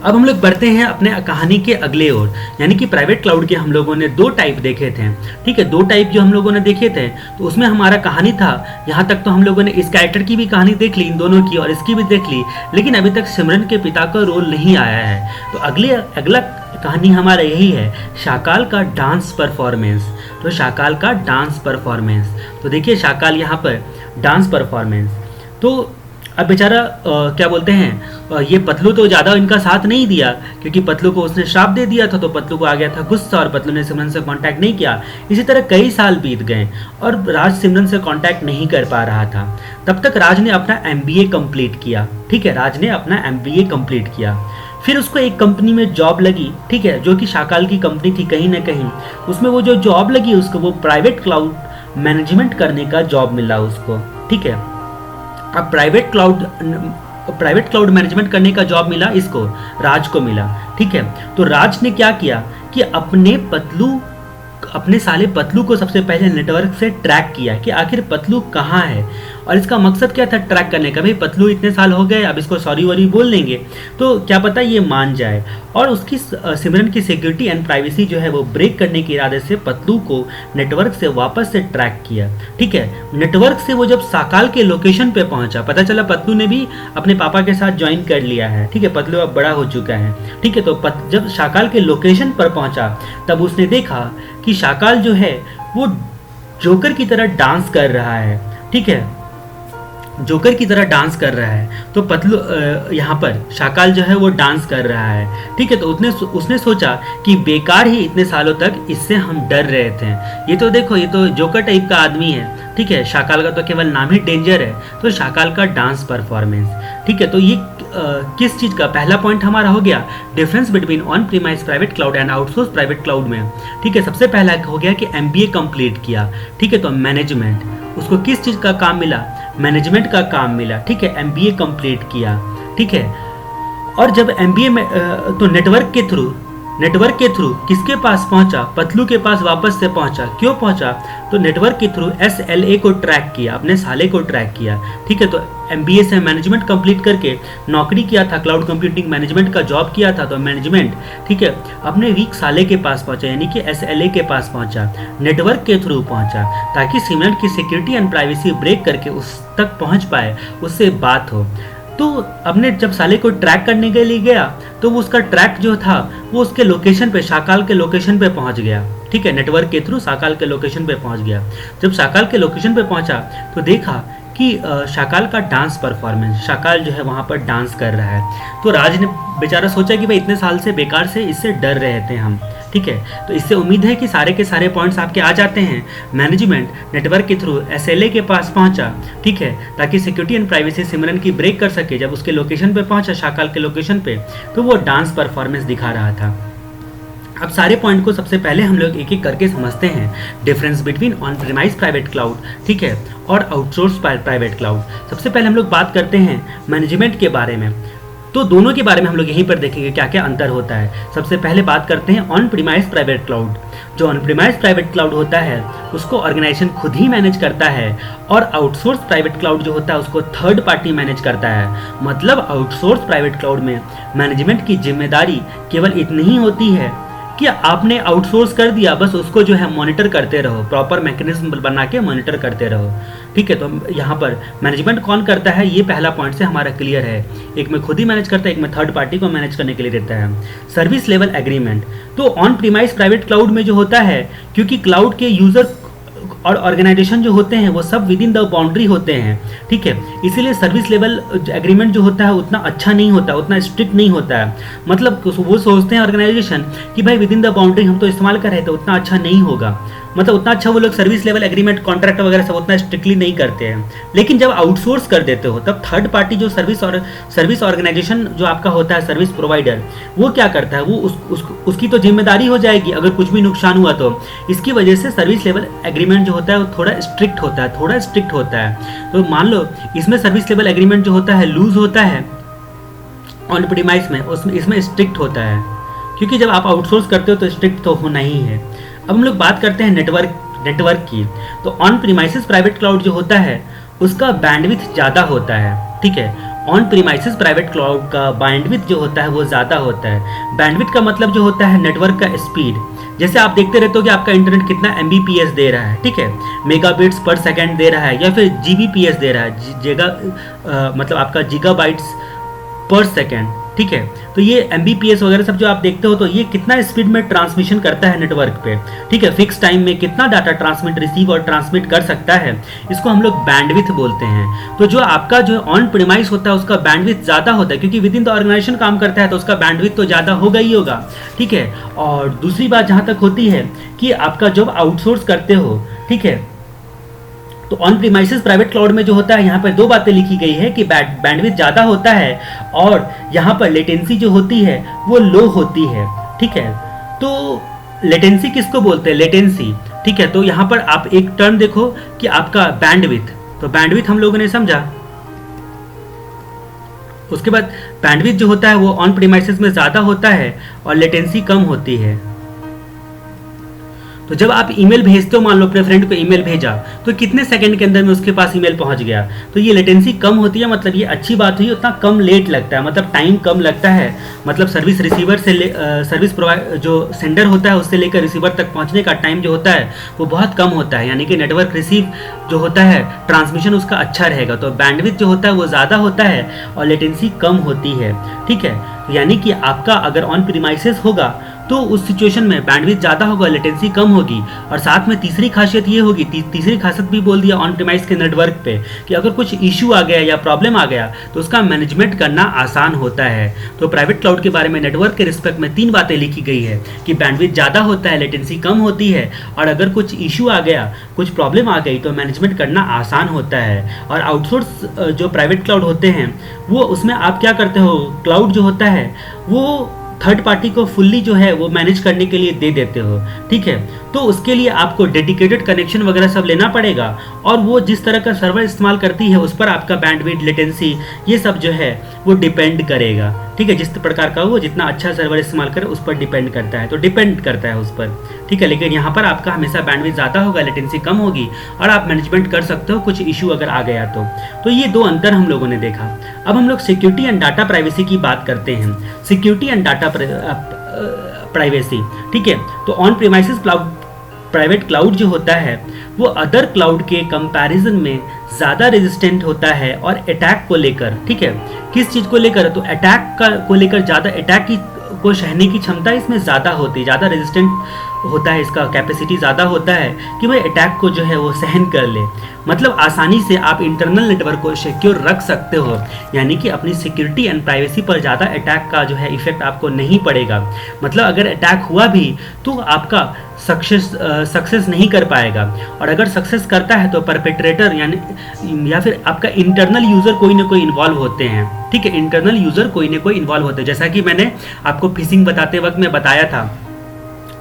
अब हम लोग बढ़ते हैं अपने कहानी के अगले ओर, यानी कि प्राइवेट क्लाउड के हम लोगों ने दो टाइप देखे थे, ठीक है। दो टाइप जो हम लोगों ने देखे थे, तो उसमें हमारा कहानी था यहाँ तक। तो हम लोगों ने इस कैरेक्टर की भी कहानी देख ली, इन दोनों की, और इसकी भी देख ली, लेकिन अभी तक सिमरन के पिता का रोल नहीं आया है। तो अगला कहानी हमारा यही है, शाकाल का डांस परफॉर्मेंस। तो शाकाल का डांस परफॉर्मेंस, तो देखिए शाकाल यहाँ पर डांस परफॉर्मेंस। तो अब बेचारा क्या बोलते हैं, ये पतलू तो ज़्यादा इनका साथ नहीं दिया, क्योंकि पतलू को उसने श्राप दे दिया था, तो पतलू को आ गया था गुस्सा और पतलू ने सिमरन से कांटेक्ट नहीं किया। इसी तरह कई साल बीत गए और राज सिमरन से कांटेक्ट नहीं कर पा रहा था। तब तक राज ने अपना MBA कंप्लीट किया, ठीक है। राज ने अपना MBA कंप्लीट किया, फिर उसको एक कंपनी में जॉब लगी, ठीक है, जो कि शाकाल की कंपनी थी कहीं ना कहीं। उसमें वो जो जॉब लगी उसको, वो प्राइवेट क्लाउड मैनेजमेंट करने का जॉब मिला उसको, ठीक है। अब प्राइवेट क्लाउड मैनेजमेंट करने का जॉब मिला इसको, राज को मिला, ठीक है। तो राज ने क्या किया कि अपने साले पतलू को सबसे पहले नेटवर्क से ट्रैक किया कि आखिर पतलू कहाँ है, और इसका मकसद क्या था ट्रैक करने का, भाई पतलू इतने साल हो गए, अब इसको सॉरी वॉरी बोल देंगे तो क्या पता ये मान जाए। और उसकी सिमरन की सिक्योरिटी एंड प्राइवेसी जो है वो ब्रेक करने के इरादे से पतलू को नेटवर्क से वापस से ट्रैक किया। ठीक है, नेटवर्क से वो जब साकाल के लोकेशन पे पहुंचा, पता चला पतलू ने भी अपने पापा के साथ ज्वाइन कर लिया है। ठीक है, पतलू अब बड़ा हो चुका है। ठीक है, तो जब साकाल के लोकेशन पर पहुंचा तब उसने देखा कि साकाल जो है वो जोकर की तरह डांस कर रहा है। ठीक है, जोकर की तरह डांस कर रहा है। तो पतलू यहाँ पर शाकाल जो है वो डांस कर रहा है। ठीक है, तो उसने सोचा कि बेकार ही इतने सालों तक इससे हम डर रहे थे। ये तो देखो, ये तो जोकर टाइप का आदमी है। ठीक है, शाकाल का तो केवल नाम ही डेंजर है, तो शाकाल का डांस परफॉर्मेंस। ठीक है, तो ये किस चीज़ का पहला पॉइंट हमारा हो गया, difference between on premise private cloud and outsource private cloud में। ठीक है, सबसे पहला हो गया कि MBA कंप्लीट किया। ठीक है, तो मैनेजमेंट, उसको किस चीज़ का काम मिला, मैनेजमेंट का काम मिला। ठीक है, MBA कंप्लीट किया। ठीक है, और जब MBA में तो नेटवर्क के थ्रू किसके पास पहुंचा, पतलू के पास वापस से पहुंचा। क्यों पहुंचा, तो नेटवर्क के थ्रू SLA को ट्रैक किया, अपने साले को ट्रैक किया। ठीक है, तो MBA से मैनेजमेंट कंप्लीट करके नौकरी किया था, क्लाउड कंप्यूटिंग मैनेजमेंट का जॉब किया था, तो मैनेजमेंट ठीक है अपने वीक साले के पास पहुंचा, यानी कि SLA के पास पहुंचा, नेटवर्क के थ्रू पहुंचा, ताकि सिमरन की सिक्योरिटी एंड प्राइवेसी ब्रेक करके उस तक पहुंच पाए, उससे बात हो। तो अपने जब साले को ट्रैक करने के लिए गया तो वो उसका ट्रैक जो था वो उसके लोकेशन पे, शाकाल के लोकेशन पे पहुंच गया। ठीक है, नेटवर्क के थ्रू शाकाल के लोकेशन पे पहुंच गया। जब शाकाल के लोकेशन पे पहुंचा तो देखा कि शाकाल का डांस परफॉर्मेंस, शाकाल जो है वहाँ पर डांस कर रहा है। तो राज ने बेचारा सोचा कि भाई इतने साल से बेकार से इससे डर रहे थे हम। ठीक है, तो इससे उम्मीद है कि सारे के सारे पॉइंट्स आपके आ जाते हैं। मैनेजमेंट नेटवर्क के थ्रू SLA के पास पहुंचा। ठीक है, ताकि सिक्योरिटी एंड प्राइवेसी सिमरन की ब्रेक कर सके। जब उसके लोकेशन पे पहुंचा, शाकाल के लोकेशन पे, तो वो डांस परफॉर्मेंस दिखा रहा था। अब सारे पॉइंट को सबसे पहले हम लोग एक एक करके समझते हैं। Difference between on premise private cloud, ठीक है, और आउटसोर्स प्राइवेट क्लाउड। सबसे पहले हम लोग बात करते हैं मैनेजमेंट के बारे में। तो दोनों के बारे में हम लोग यहीं पर देखेंगे क्या क्या अंतर होता है। सबसे पहले बात करते हैं ऑन प्रीमाइस प्राइवेट क्लाउड। जो ऑन प्रीमाइस प्राइवेट क्लाउड होता है उसको ऑर्गेनाइजेशन खुद ही मैनेज करता है, और आउटसोर्स प्राइवेट क्लाउड जो होता है उसको थर्ड पार्टी मैनेज करता है। मतलब आउटसोर्स प्राइवेट क्लाउड में मैनेजमेंट की जिम्मेदारी केवल इतनी ही होती है कि आपने आउटसोर्स कर दिया, बस उसको जो है मॉनिटर करते रहो, प्रॉपर मैकेनिज्म बना के मॉनिटर करते रहो। ठीक है, तो यहाँ पर मैनेजमेंट कौन करता है, ये पहला पॉइंट से हमारा क्लियर है। एक में खुद ही मैनेज करता है, एक में थर्ड पार्टी को मैनेज करने के लिए देता है। सर्विस लेवल एग्रीमेंट, तो ऑन प्रीमाइस प्राइवेट क्लाउड में जो होता है, क्योंकि क्लाउड के यूजर और ऑर्गेनाइजेशन जो होते हैं वो सब विद इन द बाउंड्री होते हैं। ठीक है, इसीलिए सर्विस लेवल एग्रीमेंट जो होता है उतना अच्छा नहीं होता, उतना स्ट्रिक्ट नहीं होता है। मतलब वो सोचते हैं ऑर्गेनाइजेशन कि भाई विद इन द बाउंड्री हम तो इस्तेमाल कर रहे थे, उतना अच्छा नहीं होगा। मतलब उतना अच्छा वो लोग सर्विस लेवल एग्रीमेंट कॉन्ट्रैक्ट वगैरह सब उतना स्ट्रिक्टली नहीं करते हैं। लेकिन जब आउटसोर्स कर देते हो तब थर्ड पार्टी जो सर्विस ऑर्गेनाइजेशन जो आपका होता है, सर्विस प्रोवाइडर, वो क्या करता है, वो उसकी तो जिम्मेदारी हो जाएगी अगर कुछ भी नुकसान हुआ तो। इसकी वजह से सर्विस लेवल एग्रीमेंट जो होता है वो थोड़ा स्ट्रिक्ट होता है। तो मान लो इसमें सर्विस लेवल एग्रीमेंट जो होता है लूज होता है, ऑन प्रीमाइस में इसमें स्ट्रिक्ट होता है, क्योंकि जब आप आउटसोर्स करते हो तो स्ट्रिक्ट तो होना ही है। अब हम लोग बात करते हैं नेटवर्क की। तो ऑन प्रीमाइसेस प्राइवेट क्लाउड जो होता है उसका बैंडविड्थ ज़्यादा होता है। ठीक है, ऑन प्रीमाइसेस प्राइवेट क्लाउड का बैंडविड्थ जो होता है वो ज़्यादा होता है। बैंडविड्थ का मतलब जो होता है नेटवर्क का स्पीड। जैसे आप देखते रहते हो कि आपका इंटरनेट कितना MBPS दे रहा है, ठीक है, मेगाबिट्स पर सेकेंड दे रहा है, या फिर GBPS दे रहा है, मतलब आपका गीगाबाइट्स पर सेकेंड। ठीक है, तो ये MBPS वगैरह सब जो आप देखते हो तो ये कितना स्पीड में ट्रांसमिशन करता है नेटवर्क पे। ठीक है, फिक्स टाइम में कितना डाटा ट्रांसमिट, रिसीव और ट्रांसमिट कर सकता है, इसको हम लोग बैंडविड्थ बोलते हैं। तो जो आपका जो ऑन प्रीमाइस होता है उसका बैंडविड्थ ज़्यादा होता है, क्योंकि विद इन द ऑर्गेनाइजेशन काम करता है तो उसका बैंडविड्थ तो ज़्यादा होगा ही होगा। ठीक है, और दूसरी बात जहाँ तक होती है कि आपका जब आउटसोर्स करते हो, ठीक है, तो ऑन प्रीमाइसेस प्राइवेट क्लाउड में जो होता है यहाँ पर दो बातें लिखी गई है कि बैंडविड्थ ज़्यादा होता है और यहाँ पर लेटेंसी जो होती है वो लो होती है। ठीक है, तो लेटेंसी किसको बोलते हैं, लेटेंसी। ठीक है, तो यहाँ पर आप एक टर्म देखो कि आपका बैंडविड्थ, तो बैंडविड्थ हम लोगों ने समझा। उसके बाद बैंडविड्थ जो होता है वो ऑन प्रीमाइसेस में ज़्यादा होता है और लेटेंसी कम होती है। तो जब आप ईमेल भेजते हो, मान लो अपने फ्रेंड को ईमेल भेजा, तो कितने सेकंड के अंदर में उसके पास ईमेल पहुंच गया। तो ये लेटेंसी कम होती है, मतलब ये अच्छी बात हुई, उतना कम लेट लगता है, मतलब टाइम कम लगता है। मतलब सर्विस रिसीवर से सर्विस प्रोवाइड जो सेंडर होता है उससे लेकर रिसीवर तक पहुंचने का टाइम जो होता है वो बहुत कम होता है, यानी कि नेटवर्क रिसीव जो होता है ट्रांसमिशन उसका अच्छा रहेगा, तो बैंडविड्थ जो होता है वो ज़्यादा होता है और लेटेंसी कम होती है। ठीक है, यानी कि आपका अगर ऑन प्रीमाइसेस होगा तो उस सिचुएशन में बैंडविड्थ ज़्यादा होगा, लेटेंसी कम होगी। और साथ में तीसरी खासियत ये होगी, तीसरी खासियत भी बोल दिया ऑन प्रीमाइस के नेटवर्क पे, कि अगर कुछ इशू आ गया या प्रॉब्लम आ गया तो उसका मैनेजमेंट करना आसान होता है। तो प्राइवेट क्लाउड के बारे में नेटवर्क के रिस्पेक्ट में 3 बातें लिखी गई है कि बैंडविड्थ ज़्यादा होता है, लेटेंसी कम होती है, और अगर कुछ इशू आ गया, कुछ प्रॉब्लम आ गई तो मैनेजमेंट करना आसान होता है। और आउटसोर्स जो प्राइवेट क्लाउड होते हैं वो उसमें आप क्या करते हो, क्लाउड जो होता है वो थर्ड पार्टी को फुल्ली जो है वो मैनेज करने के लिए दे देते हो। ठीक है, तो उसके लिए आपको डेडिकेटेड कनेक्शन वगैरह सब लेना पड़ेगा, और वो जिस तरह का सर्वर इस्तेमाल करती है उस पर आपका बैंडविड्थ, लेटेंसी ये सब जो है वो डिपेंड करेगा। ठीक है, जिस प्रकार का वो जितना अच्छा सर्वर इस्तेमाल करे उस पर डिपेंड करता है, तो डिपेंड करता है उस पर। ठीक है, लेकिन यहाँ पर आपका हमेशा बैंडविड्थ ज़्यादा होगा, लेटेंसी कम होगी, और आप मैनेजमेंट कर सकते हो कुछ इशू अगर आ गया तो ये 2 अंतर हम लोगों ने देखा। अब हम लोग सिक्योरिटी एंड डाटा प्राइवेसी की बात करते हैं। सिक्योरिटी एंड डाटा प्राइवेसी, ठीक है, तो on premises cloud private cloud जो होता है वो अदर क्लाउड के कंपैरिजन में ज़्यादा रेजिस्टेंट होता है और अटैक को लेकर। ठीक है, किस चीज़ को लेकर, तो अटैक को लेकर ज़्यादा, अटैक की को सहने की क्षमता इसमें ज़्यादा होती है, ज़्यादा रेजिस्टेंट होता है, इसका कैपेसिटी ज़्यादा होता है कि भाई अटैक को जो है वो सहन कर ले। मतलब आसानी से आप इंटरनल नेटवर्क को सिक्योर रख सकते हो, यानी कि अपनी सिक्योरिटी एंड प्राइवेसी पर ज़्यादा अटैक का जो है इफेक्ट आपको नहीं पड़ेगा। मतलब अगर अटैक हुआ भी तो आपका सक्सेस नहीं कर पाएगा, और अगर सक्सेस करता है तो परपेट्रेटर यानी या फिर आपका इंटरनल यूज़र कोई ना कोई इन्वॉल्व होते हैं। ठीक है, इंटरनल यूज़र कोई ना कोई इन्वॉल्व होते हैं, जैसा कि मैंने आपको फिशिंग बताते वक्त मैं बताया था।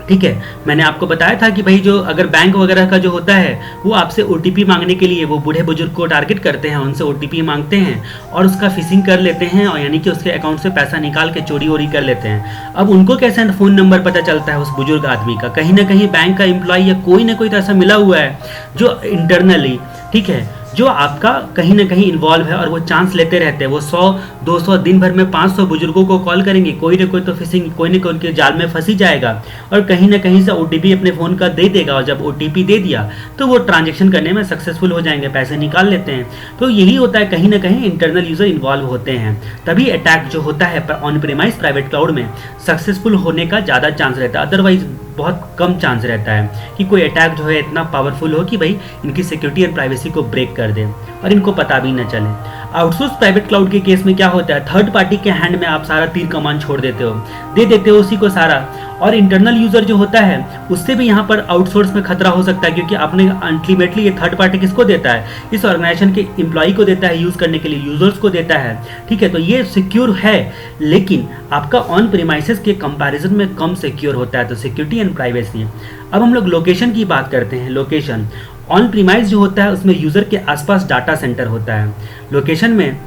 ठीक है, मैंने आपको बताया था कि भाई जो अगर बैंक वगैरह का जो होता है वो आपसे OTP मांगने के लिए वो बूढ़े बुजुर्ग को टारगेट करते हैं, उनसे OTP मांगते हैं और उसका फिशिंग कर लेते हैं, और यानी कि उसके अकाउंट से पैसा निकाल के चोरी वोरी कर लेते हैं। अब उनको कैसे फ़ोन नंबर पता चलता है उस बुजुर्ग आदमी का, कहीं ना कहीं बैंक का एम्प्लॉय या कोई ना कोई तो ऐसा मिला हुआ है जो इंटरनली, ठीक है, जो आपका कहीं ना कहीं इन्वॉल्व है, और वो चांस लेते रहते हैं। वो 100-200 दिन भर में 500 बुजुर्गों को कॉल करेंगे, कोई ना कोई तो फिशिंग, कोई ना कोई उनके जाल में फंसी जाएगा और कहीं ना कहीं से OTP अपने फ़ोन का दे देगा, और जब OTP दे दिया तो वो ट्रांजेक्शन करने में सक्सेसफुल हो जाएंगे, पैसे निकाल लेते हैं। तो यही होता है, कहीं ना कहीं इंटरनल यूज़र इन्वॉल्व होते हैं, तभी अटैक जो होता है ऑन प्रीमाइस प्राइवेट क्लाउड में सक्सेसफुल होने का ज़्यादा चांस रहता है। अदरवाइज बहुत कम चांस रहता है कि कोई अटैक जो है इतना पावरफुल हो कि भाई इनकी सिक्योरिटी एंड प्राइवेसी को ब्रेक कर दे और इनको पता भी न चले। आउटसोर्स प्राइवेट क्लाउड के केस में क्या होता है, थर्ड पार्टी के हैंड में आप सारा तीर कमान छोड़ देते हो, दे देते हो उसी को सारा, और इंटरनल यूज़र जो होता है उससे भी यहाँ पर आउटसोर्स में खतरा हो सकता है, क्योंकि आपने अल्टीमेटली ये थर्ड पार्टी किसको देता है, इस ऑर्गेनाइजेशन के एम्प्लॉय को देता है, यूज़ करने के लिए यूज़र्स को देता है। ठीक है, तो ये सिक्योर है, लेकिन आपका ऑन प्रीमाइसेस के कंपैरिजन में कम सिक्योर होता है। तो सिक्योरिटी एंड प्राइवेसी। अब हम लोग लोकेशन की बात करते हैं। लोकेशन ऑन प्रीमाइस जो होता है उसमें यूज़र के आसपास डाटा सेंटर होता है। लोकेशन में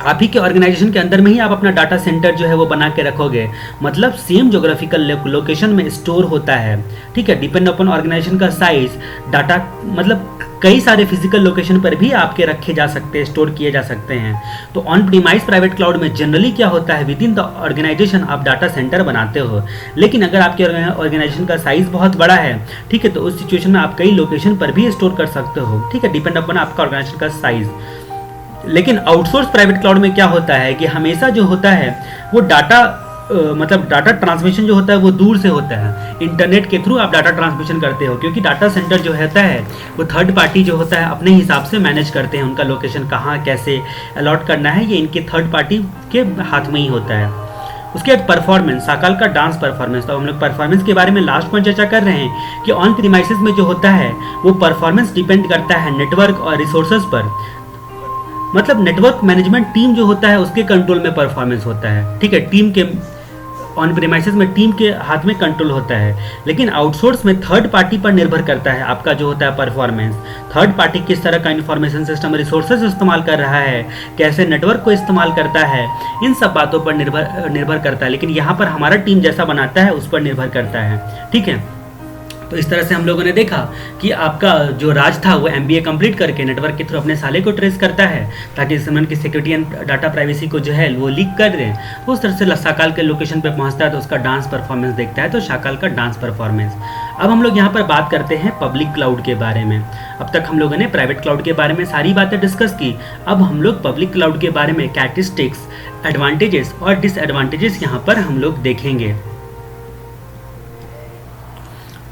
आप ही के ऑर्गेनाइजेशन के अंदर में ही आप अपना डाटा सेंटर जो है वो बना के रखोगे, मतलब सेम ज्योग्राफिकल लोकेशन में स्टोर होता है। ठीक है, डिपेंड अपॉन ऑर्गेनाइजेशन का साइज, डाटा मतलब कई सारे फिजिकल लोकेशन पर भी आपके रखे जा सकते हैं, स्टोर किए जा सकते हैं। तो ऑन प्रीमाइस प्राइवेट क्लाउड में जनरली क्या होता है, विद इन द ऑर्गेनाइजेशन आप डाटा सेंटर बनाते हो, लेकिन अगर आपके ऑर्गेनाइजेशन का साइज बहुत बड़ा है, ठीक है, तो उस सिचुएशन में आप कई लोकेशन पर भी स्टोर कर सकते हो। ठीक है, डिपेंड अपॉन आपका ऑर्गेनाइजेशन का साइज। लेकिन आउटसोर्स प्राइवेट क्लाउड में क्या होता है कि हमेशा जो होता है वो डाटा मतलब डाटा ट्रांसमिशन जो होता है वो दूर से होता है, इंटरनेट के थ्रू आप डाटा ट्रांसमिशन करते हो, क्योंकि डाटा सेंटर जो होता है वो थर्ड पार्टी जो होता है अपने हिसाब से मैनेज करते हैं, उनका लोकेशन कहाँ कैसे अलॉट करना है ये इनके थर्ड पार्टी के हाथ में ही होता है। उसके बाद परफॉर्मेंस, साकाल का डांस परफॉर्मेंस। तो हम लोग परफॉर्मेंस के बारे में लास्ट में चर्चा कर रहे हैं कि ऑन प्रीमाइसेस में जो होता है वो परफॉर्मेंस डिपेंड करता है नेटवर्क और रिसोर्सेज पर, मतलब नेटवर्क मैनेजमेंट टीम जो होता है उसके कंट्रोल में परफॉर्मेंस होता है। ठीक है, टीम के ऑन प्रीमाइसेस में टीम के हाथ में कंट्रोल होता है, लेकिन आउटसोर्स में थर्ड पार्टी पर निर्भर करता है आपका जो होता है परफॉर्मेंस। थर्ड पार्टी किस तरह का इंफॉर्मेशन सिस्टम रिसोर्सेज इस्तेमाल कर रहा है, कैसे नेटवर्क को इस्तेमाल करता है, इन सब बातों पर निर्भर करता है, लेकिन यहाँ पर हमारा टीम जैसा बनाता है उस पर निर्भर करता है। ठीक है, तो इस तरह से हम लोगों ने देखा कि आपका जो राज था वो MBA कंप्लीट करके नेटवर्क के थ्रू अपने साले को ट्रेस करता है ताकि सिमरन की सिक्योरिटी एंड डाटा प्राइवेसी को जो है वो लीक कर दें। तो उस तरह से शाकाल के लोकेशन पे पहुंचता है तो उसका डांस परफॉर्मेंस देखता है, तो शाकाल का डांस परफॉर्मेंस। अब हम लोग यहाँ पर बात करते हैं पब्लिक क्लाउड के बारे में। अब तक हम लोगों ने प्राइवेट क्लाउड के बारे में सारी बातें डिस्कस की। अब हम लोग पब्लिक क्लाउड के बारे में कैरेक्टरिस्टिक्स, एडवांटेजेस और डिसएडवांटेजेस यहाँ पर हम लोग देखेंगे।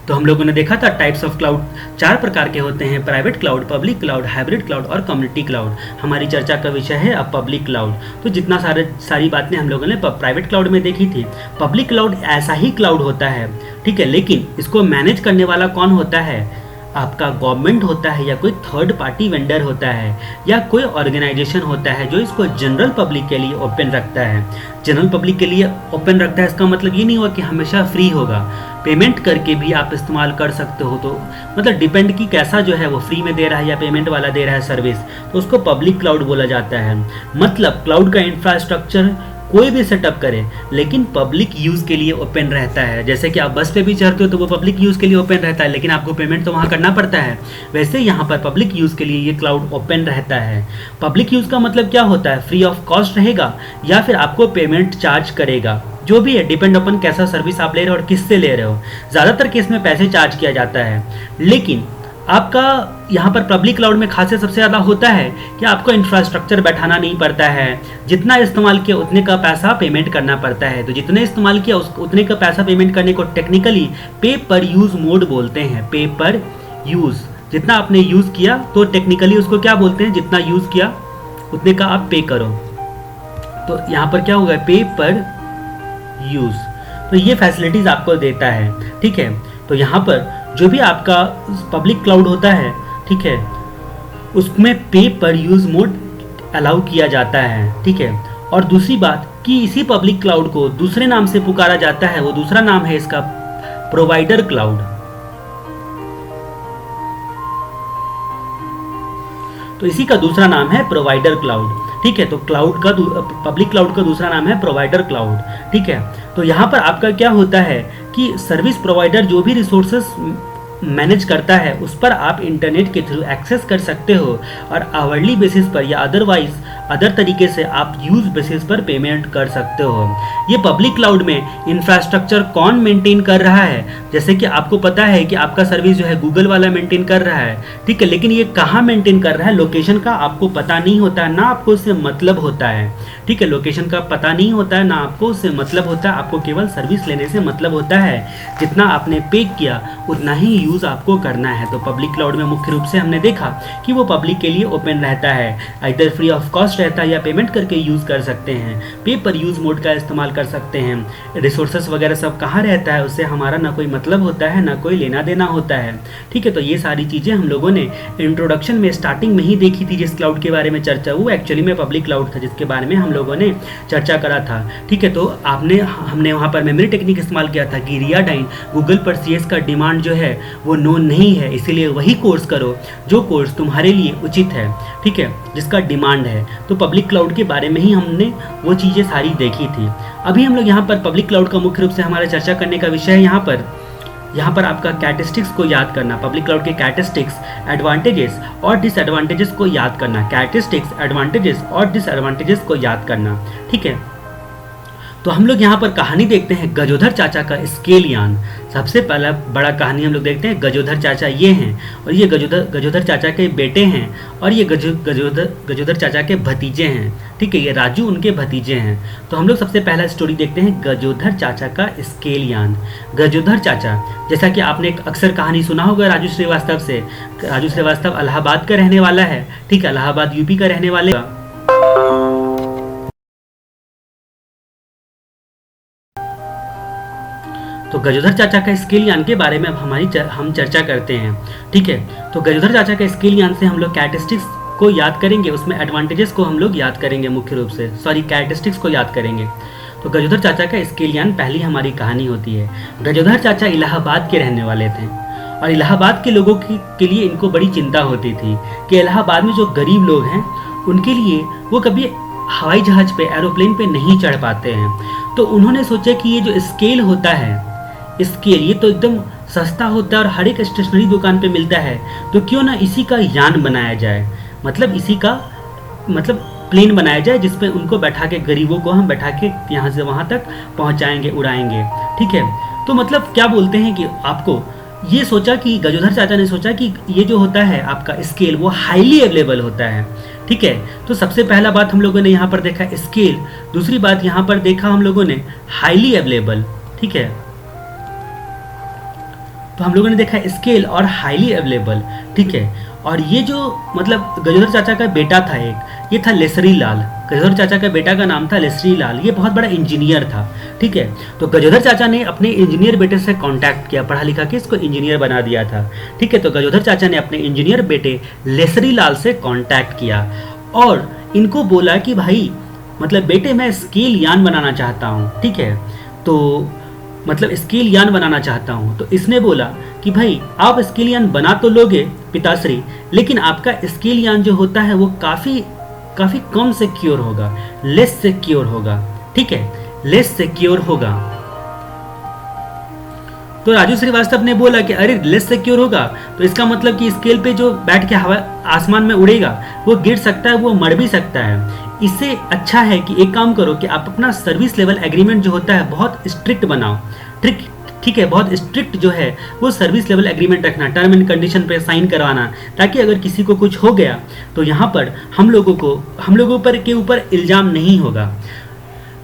तो हम लोगों ने देखा था टाइप्स ऑफ क्लाउड 4 प्रकार के होते हैं: private cloud, public cloud, hybrid cloud और कम्युनिटी क्लाउड। हमारी चर्चा का विषय है अब पब्लिक क्लाउड। तो जितना सारी बातें हम लोगों ने प्राइवेट क्लाउड में देखी थी। पब्लिक क्लाउड ऐसा ही क्लाउड होता है, ठीक है, लेकिन इसको मैनेज करने वाला कौन होता है? आपका गवर्नमेंट होता है या कोई थर्ड पार्टी वेंडर होता है या कोई ऑर्गेनाइजेशन होता है जो इसको जनरल पब्लिक के लिए ओपन रखता है। जनरल पब्लिक के लिए ओपन रखता है, इसका मतलब ये नहीं हुआ कि हमेशा फ्री होगा, पेमेंट करके भी आप इस्तेमाल कर सकते हो। तो मतलब डिपेंड की कैसा जो है वो फ्री में दे रहा है या पेमेंट वाला दे रहा है सर्विस, तो उसको पब्लिक क्लाउड बोला जाता है। मतलब क्लाउड का इंफ्रास्ट्रक्चर कोई भी सेटअप करे लेकिन पब्लिक यूज़ के लिए ओपन रहता है। जैसे कि आप बस पे भी चढ़ते हो तो वो पब्लिक यूज़ के लिए ओपन रहता है, लेकिन आपको पेमेंट तो वहाँ करना पड़ता है। वैसे यहाँ पर पब्लिक यूज़ के लिए ये क्लाउड ओपन रहता है। पब्लिक यूज़ का मतलब क्या होता है? फ्री ऑफ कॉस्ट रहेगा या फिर आपको पेमेंट चार्ज करेगा, जो भी है, डिपेंड अपन कैसा सर्विस आप ले रहे हो और किससे ले रहे हो। ज़्यादातर केस में पैसे चार्ज किया जाता है, लेकिन आपका यहाँ पर पब्लिक क्लाउड में खासियत सबसे ज़्यादा होता है कि आपको इंफ्रास्ट्रक्चर बैठाना नहीं पड़ता है। जितना इस्तेमाल किया उतने का पैसा पेमेंट करना पड़ता है। तो जितने इस्तेमाल किया उतने का पैसा पेमेंट करने को टेक्निकली पे पर यूज़ मोड बोलते हैं। पे पर यूज़, जितना आपने यूज़ किया तो टेक्निकली उसको क्या बोलते हैं? जितना यूज़ किया उतने का आप पे करो। तो यहाँ पर क्या होगा? पे पर यूज़। तो ये फैसिलिटीज़ आपको देता है, ठीक है। तो यहाँ पर जो भी आपका पब्लिक क्लाउड होता है, ठीक है, उसमें पे पर यूज़ मोड अलाउ किया जाता है, ठीक है। और दूसरी बात कि इसी पब्लिक क्लाउड को दूसरे नाम से पुकारा जाता है, वो दूसरा नाम है इसका प्रोवाइडर क्लाउड। तो इसी का दूसरा नाम है प्रोवाइडर क्लाउड, ठीक है। तो क्लाउड का पब्लिक क्लाउड का दूसरा नाम है प्रोवाइडर क्लाउड, ठीक है। तो यहाँ पर आपका क्या होता है कि सर्विस प्रोवाइडर जो भी रिसोर्सेस मैनेज करता है उस पर आप इंटरनेट के थ्रू एक्सेस कर सकते हो और आवरली बेसिस पर या अदरवाइज अदर तरीके से आप यूज बेसिस पर पेमेंट कर सकते हो। ये पब्लिक क्लाउड में इंफ्रास्ट्रक्चर कौन मेंटेन कर रहा है? जैसे कि आपको पता है कि आपका सर्विस जो है गूगल वाला मेंटेन कर रहा है, ठीक है, लेकिन ये कहाँ मेंटेन कर रहा है? लोकेशन का आपको पता नहीं होता है, ना आपको उससे मतलब होता है, ठीक है। लोकेशन का पता नहीं होता है, ना आपको उससे मतलब होता है, आपको केवल सर्विस लेने से मतलब होता है। जितना आपने पे किया उतना ही यूज़ आपको करना है। तो पब्लिक क्लाउड में मुख्य रूप से हमने देखा कि वो पब्लिक के लिए ओपन रहता है, इधर फ्री ऑफ कॉस्ट रहता है या पेमेंट करके यूज़ कर सकते हैं, पे पर यूज़ मोड का इस्तेमाल कर सकते हैं। रिसोर्सेस वगैरह सब कहाँ रहता है उससे हमारा ना कोई मतलब होता है, ना कोई लेना देना होता है, ठीक है। तो ये सारी चीज़ें हम लोगों ने इंट्रोडक्शन में स्टार्टिंग में ही देखी थी। जिस क्लाउड के बारे में चर्चा, वो एक्चुअली में पब्लिक क्लाउड था जिसके बारे में हम लोगों ने चर्चा करा था, ठीक है। तो हमने वहाँ पर मेमोरी टेक्निक इस्तेमाल किया था कि रियाडाइन गूगल पर CS का डिमांड जो है वो नोन नहीं है, इसीलिए वही कोर्स करो जो कोर्स तुम्हारे लिए उचित है, ठीक है, जिसका डिमांड है। तो पब्लिक क्लाउड के बारे में ही हमने वो चीज़ें सारी देखी थी। अभी हम लोग यहाँ पर पब्लिक क्लाउड का मुख्य रूप से हमारा चर्चा करने का विषय है यहाँ पर आपका कैरेक्टरिस्टिक्स को याद करना, पब्लिक क्लाउड के कैरेक्टरिस्टिक्स, एडवांटेजेस और डिसएडवांटेजेस को याद करना, कैरेक्टरिस्टिक्स, एडवांटेजेस और डिसएडवांटेजेस को याद करना, ठीक है। तो हम लोग यहाँ पर कहानी देखते हैं गजोधर चाचा का स्केलयान। सबसे पहला बड़ा कहानी हम लोग देखते हैं गजोधर चाचा ये हैं और ये गजोधर चाचा के बेटे हैं और ये गजोधर चाचा के भतीजे हैं, ठीक है, ये राजू उनके भतीजे हैं। तो हम लोग सबसे पहला स्टोरी देखते हैं गजोधर चाचा का स्केलयान। गजोधर चाचा, जैसा कि आपने एक अक्सर कहानी सुना होगा राजू श्रीवास्तव से। राजू श्रीवास्तव इलाहाबाद का रहने वाला है, ठीक है, इलाहाबाद यूपी का रहने वाले। तो गजोधर चाचा का स्केलयान के बारे में अब हम चर्चा करते हैं, ठीक है। तो गजोधर चाचा का स्केलयान से हम लोग कैरेक्टरिस्टिक्स को याद करेंगे, उसमें एडवांटेजेस को हम लोग याद करेंगे, मुख्य रूप से कैरेक्टरिस्टिक्स को याद करेंगे। तो गजोधर चाचा का स्केलयान पहली हमारी कहानी होती है। गजोधर चाचा इलाहाबाद के रहने वाले थे और इलाहाबाद के लोगों के लिए इनको बड़ी चिंता होती थी कि इलाहाबाद में जो गरीब लोग हैं उनके लिए वो कभी हवाई जहाज पे, एरोप्लेन पे नहीं चढ़ पाते हैं। तो उन्होंने सोचा कि ये जो स्केल होता है स्केल, ये तो एकदम सस्ता होता है और हर एक स्टेशनरी दुकान पे मिलता है, तो क्यों ना इसी का यान बनाया जाए, मतलब इसी का मतलब प्लेन बनाया जाए जिसपे उनको बैठा के, गरीबों को हम बैठा के यहाँ से वहाँ तक पहुँचाएंगे, उड़ाएंगे। ठीक है, तो मतलब क्या बोलते हैं कि आपको ये सोचा कि गजोधर चाचा ने सोचा कि ये जो होता है आपका स्केल वो हाईली अवेलेबल होता है। ठीक है, तो सबसे पहला बात हम लोगों ने यहाँ पर देखा स्केल, दूसरी बात यहाँ पर देखा हम लोगों ने हाईली अवेलेबल। ठीक है, तो हम लोगों ने देखा स्केल और हाईली अवेलेबल। ठीक है, और ये जो मतलब गजोधर चाचा का बेटा था एक, ये था लेसरी लाल। गजोधर चाचा का बेटा का नाम था लेसरी लाल, ये बहुत बड़ा इंजीनियर था। ठीक है, तो गजोधर चाचा ने अपने इंजीनियर बेटे से कांटेक्ट किया, पढ़ा लिखा के इसको इंजीनियर बना दिया था। ठीक है, तो गजोधर चाचा ने अपने इंजीनियर बेटे लेसरी लाल से कांटेक्ट किया और इनको बोला कि भाई मतलब बेटे मैं स्केल यान बनाना चाहता हूँ। ठीक है, तो मतलब स्केल यान बनाना चाहता हूँ। तो इसने बोला कि भाई आप स्केल यान बना तो लोगे पिताश्री, लेकिन आपका स्केल यान जो होता है वो काफ़ी कम सिक्योर होगा, लेस सिक्योर होगा। ठीक है, लेस सिक्योर होगा। तो राजू श्रीवास्तव ने बोला कि अरे लेस सिक्योर होगा तो इसका मतलब कि स्केल पे जो बैठ के हवा आसमान में उड़ेगा वो गिर सकता है, वो मर भी सकता है। इससे अच्छा है कि एक काम करो कि आप अपना सर्विस लेवल एग्रीमेंट जो होता है बहुत स्ट्रिक्ट बनाओ। ठीक है, बहुत स्ट्रिक्ट जो है वो सर्विस लेवल एग्रीमेंट रखना, टर्म एंड कंडीशन पे साइन करवाना, ताकि अगर किसी को कुछ हो गया तो यहाँ पर हम लोगों पर के ऊपर इल्ज़ाम नहीं होगा।